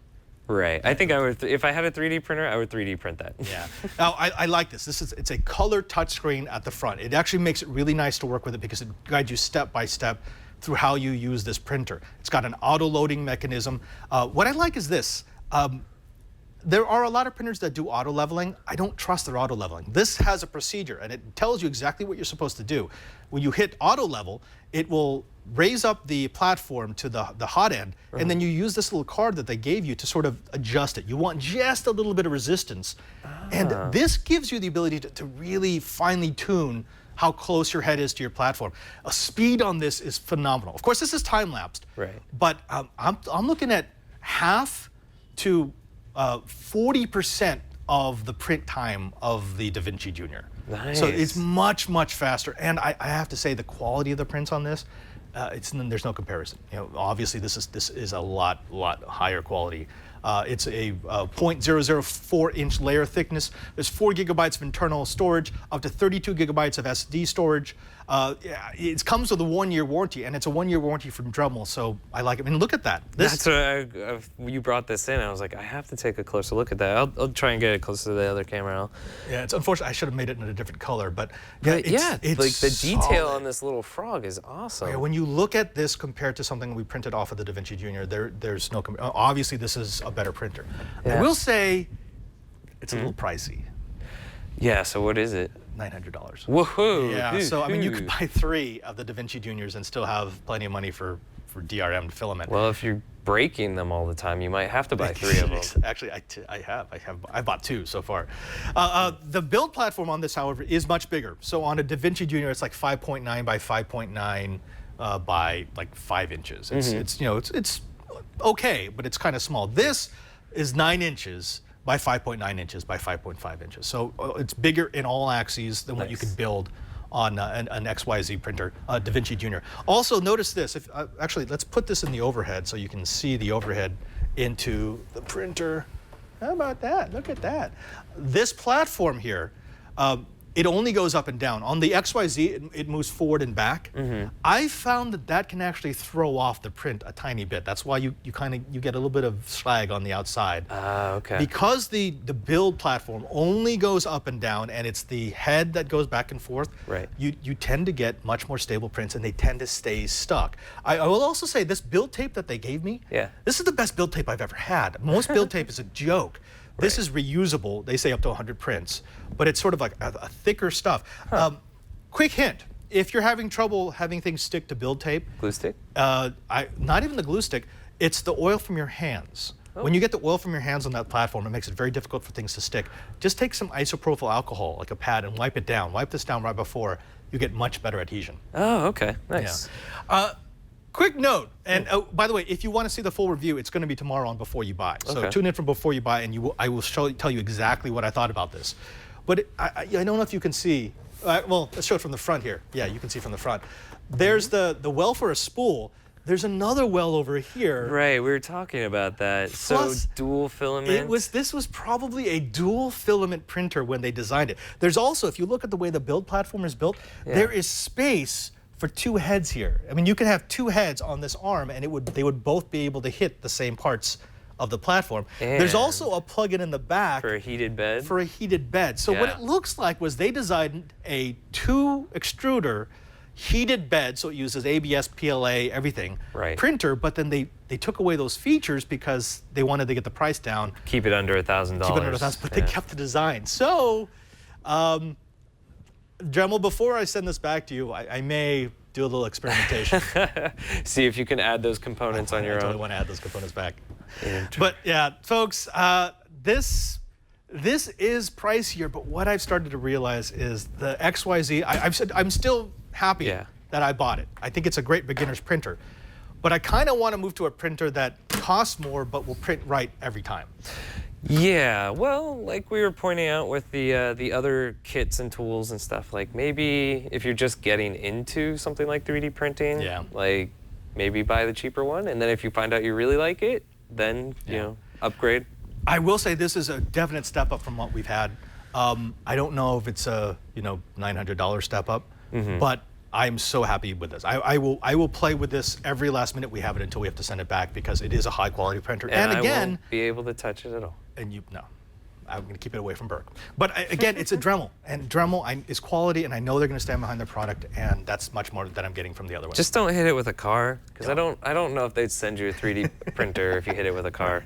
Right. I think I would, if I had a 3D printer, I would 3D print that. Yeah. Now, I like this. It's a color touchscreen at the front. It actually makes it really nice to work with it because it guides you step by step through how you use this printer. It's got an auto-loading mechanism. What I like is this. There are a lot of printers that do auto leveling. I don't trust their auto leveling. This has a procedure and it tells you exactly what you're supposed to do. When you hit auto level, it will raise up the platform to the hot end, and then you use this little card that they gave you to sort of adjust it. You want just a little bit of resistance. And this gives you the ability to really finely tune how close your head is to your platform. A speed on this is phenomenal. Of course, this is time-lapsed, Right. but I'm looking at half to 40% of the print time of the DaVinci Junior. Nice. So it's much, much faster. And I have to say the quality of the prints on this, there's no comparison. You know, obviously this is a lot higher quality. It's a 0.004-inch layer thickness. There's 4 gigabytes of internal storage, up to 32 gigabytes of SD storage. It comes with a 1-year warranty, and it's a 1-year warranty from Dremel, so I like it. I mean, look at that. That's what you brought this in. I was like, I have to take a closer look at that. I'll try and get it closer to the other camera. Yeah, it's unfortunate. I should have made it in a different color, but it's like the detail solid. on this little frog is awesome. Yeah, when you look at this compared to something we printed off of the DaVinci Junior, there's no obviously this is a better printer. Yeah. I will say it's a little pricey. Yeah, so what is it? $900. Woohoo! Yeah, so I mean, you could buy 3 of the DaVinci Juniors and still have plenty of money for DRM filament. Well, if you're breaking them all the time, you might have to buy 3 of them. Actually, I bought 2 so far. The build platform on this, however, is much bigger. So on a DaVinci Junior, it's like 5.9 by 5.9 by like 5 inches. It's okay, but it's kind of small. This is 9 inches by 5.9 inches by 5.5 inches. So it's bigger in all axes than what you could build on an XYZ printer, DaVinci Junior. Also, notice this. Actually, let's put this in the overhead so you can see the overhead into the printer. How about that? Look at that. This platform here, it only goes up and down. On the XYZ, it moves forward and back. I found that can actually throw off the print a tiny bit. That's why you get a little bit of slag on the outside. Okay. Because the build platform only goes up and down, and it's the head that goes back and forth. Right. You tend to get much more stable prints, and they tend to stay stuck. I will also say this build tape that they gave me. Yeah. This is the best build tape I've ever had. Most build tape is a joke. This is reusable. They say up to 100 prints, but it's sort of like a thicker stuff. Quick hint: if you're having trouble having things stick to build tape, Glue stick? not even the glue stick. It's the oil from your hands. When you get the oil from your hands on that platform, it makes it very difficult for things to stick. Just take some isopropyl alcohol, like a pad, and wipe it down. Wipe this down right before. You get much better adhesion. Oh, okay. Nice. Yeah. Quick note, and by the way, if you want to see the full review, it's going to be tomorrow on Before You Buy. So Okay. tune in for Before You Buy, and I will tell you exactly what I thought about this. But I don't know if you can see. Well, let's show it from the front here. Yeah, you can see from the front. There's the well for a spool. there's another well over here. Right, we were talking about that. Plus, so dual filament. This was probably a dual filament printer when they designed it. There's also, if you look at the way the build platform is built, there is space for 2 heads here. I mean, you could have 2 heads on this arm, and they would both be able to hit the same parts of the platform. And there's also a plug-in in the back for a heated bed. So what it looks like was they designed a 2 extruder heated bed, so it uses ABS, PLA, everything, printer, but then they took away those features because they wanted to get the price down. Keep it under $1,000. Keep it under $1,000, but they kept the design. So, Dremel, before I send this back to you, I may do a little experimentation. See if you can add those components on your own. I totally want to add those components back. But yeah, folks, this is pricier, but what I've started to realize is the XYZ, I'm still happy that I bought it. I think it's a great beginner's printer. But I kind of want to move to a printer that costs more but will print right every time. Yeah, well, like we were pointing out with the other kits and tools and stuff, like maybe if you're just getting into something like 3D printing, like maybe buy the cheaper one, and then if you find out you really like it, then you know, upgrade. I will say this is a definite step up from what we've had. I don't know if it's a $900 step up, but I'm so happy with this. I will play with this every last minute we have it until we have to send it back because it is a high quality printer. And again, I won't be able to touch it at all. And I'm going to keep it away from Burke. But again, it's a Dremel, and Dremel is quality, and I know they're going to stand behind their product, and that's much more than I'm getting from the other one. Just don't hit it with a car, because I don't know if they'd send you a 3D printer if you hit it with a car.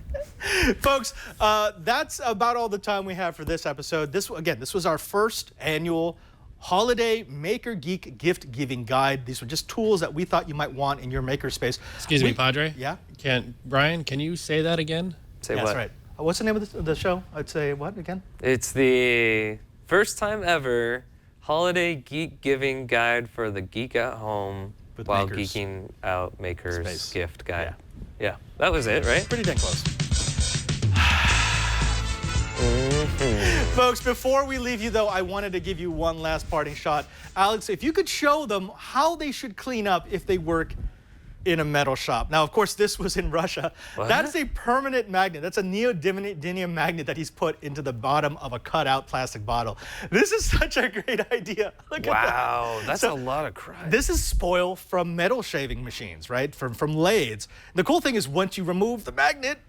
Folks, that's about all the time we have for this episode. This was our first annual Holiday Maker Geek Gift Giving Guide. These were just tools that we thought you might want in your makerspace. Excuse me, Padre? Yeah? Brian, can you say that again? Say what? That's right. What's the name of the show? I'd say what again? It's the first time ever Holiday Geek Giving Guide for the geek at home with while makers. Geeking out makers Space. gift guide. Yeah, that was it, right? Pretty dang close. Folks, before we leave you, though, I wanted to give you one last parting shot. Alex, if you could show them how they should clean up if they work in a metal shop. Now, of course, this was in Russia. What? That is a permanent magnet. That's a neodymium magnet that he's put into the bottom of a cut-out plastic bottle. This is such a great idea. Look at that. Wow, that's a lot of crud. This is spoil from metal shaving machines, right? From lathes. The cool thing is once you remove the magnet,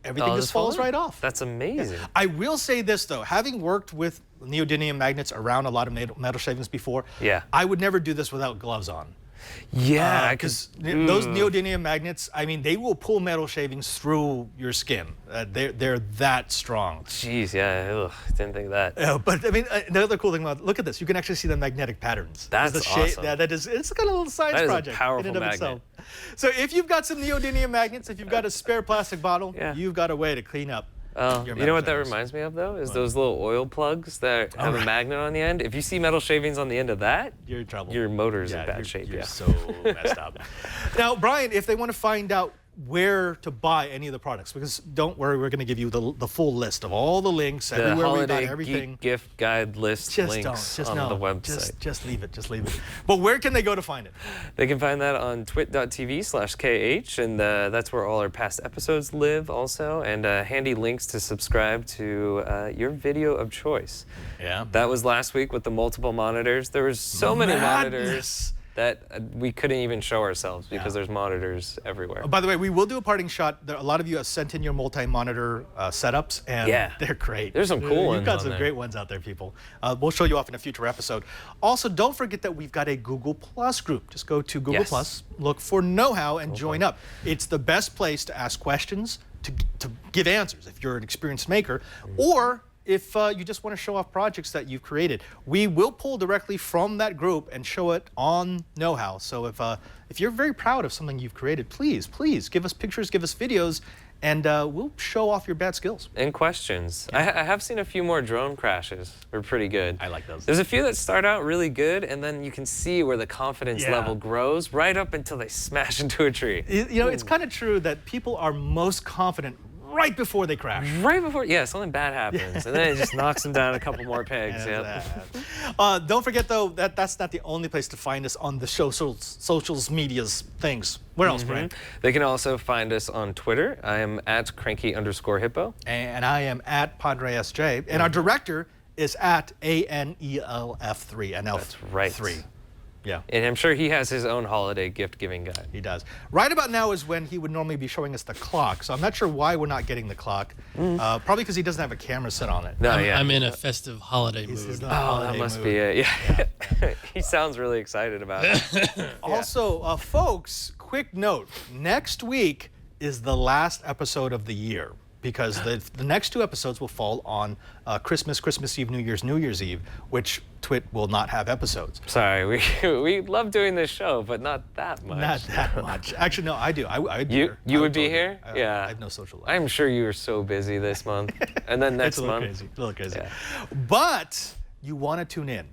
everything just falls right off. That's amazing. I will say this, though. Having worked with neodymium magnets around a lot of metal shavings before, I would never do this without gloves on. Yeah, because those neodymium magnets, I mean, they will pull metal shavings through your skin. They're that strong. Jeez, yeah, didn't think of that. But I mean, the other cool thing about look at this, you can actually see the magnetic patterns. That's awesome. Yeah, it's kind of a little science project. That is a powerful in and of magnet. itself. So if you've got some neodymium magnets, if you've got a spare plastic bottle, you've got a way to clean up. You know what that reminds me of, though? Is those little oil plugs that have a magnet on the end. If you see metal shavings on the end of that, you're in trouble. Your motor's in bad shape. You're so messed up. Now, Brian, if they want to find out where to buy any of the products, because don't worry, we're going to give you the full list of all the links, everywhere we got everything. Geek gift guide list links on the website. Just leave it. Just leave it. But where can they go to find it? They can find that on twit.tv/KH, and that's where all our past episodes live also, and handy links to subscribe to your video of choice. Yeah. That was last week with the multiple monitors. There was so many monitors that we couldn't even show ourselves because there's monitors everywhere. By the way, we will do a parting shot. A lot of you have sent in your multi-monitor setups, and they're great. There's some cool ones. You've got some great ones out there, people. We'll show you off in a future episode. Also, don't forget that we've got a Google Plus group. Just go to Google Plus, look for Know-How, and join up. It's the best place to ask questions, to give answers if you're an experienced maker, or if you just want to show off projects that you've created. We will pull directly from that group and show it on Know-How. So if you're very proud of something you've created, please give us pictures, give us videos, and we'll show off your bad skills. And questions. I have seen a few more drone crashes. They're pretty good. I like those. There's a few that start out really good, and then you can see where the confidence level grows right up until they smash into a tree. You know, it's kind of true that people are most confident right before they crash. Right before, yeah, something bad happens, and then it just knocks them down a couple more pegs. Yep. Don't forget though that that's not the only place to find us on the socials medias things. Where else, Brian? They can also find us on Twitter. I am at cranky_hippo. And I am at Padre SJ, and our director is at ANELF3. That's right. 3. Yeah. And I'm sure he has his own holiday gift giving guide. He does. Right about now is when he would normally be showing us the clock, so I'm not sure why we're not getting the clock. Probably because he doesn't have a camera set on it. No, I'm in a festive holiday mood. He's in a Oh, holiday that must mood. be it. Yeah. He sounds really excited about it. Also, folks, quick note. Next week is the last episode of the year because the next 2 episodes will fall on Christmas Eve, New Year's Eve, which Twit will not have episodes. Sorry, we love doing this show, but not that much. Not that much. Actually, no, I do. I'd be here. You I would be totally- here? Yeah. I have no social life. I'm sure you were so busy this month, and then next It's a little month. crazy. A little crazy. Yeah. But you want to tune in.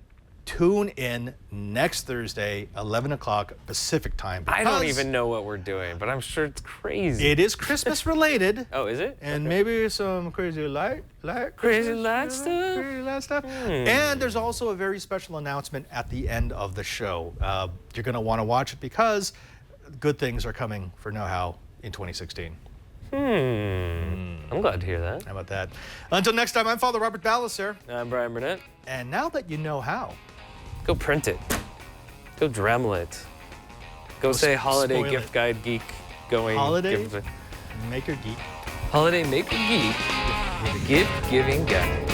Tune in next Thursday, 11 o'clock Pacific time. I don't because even know what we're doing, but I'm sure it's crazy. It is Christmas related. Oh, is it? And maybe some crazy light Crazy Christmas, light stuff? Crazy light stuff. And there's also a very special announcement at the end of the show. You're going to want to watch it because good things are coming for Know How in 2016. I'm glad to hear that. How about that? Until next time, I'm Father Robert Ballecer. I'm Bryan Burnett. And now that you know how, Go print it. Go Dremel it. Go say holiday spoil gift it. guide geek going. Holiday? gift- make your geek. Holiday maker geek. Gift giving guide.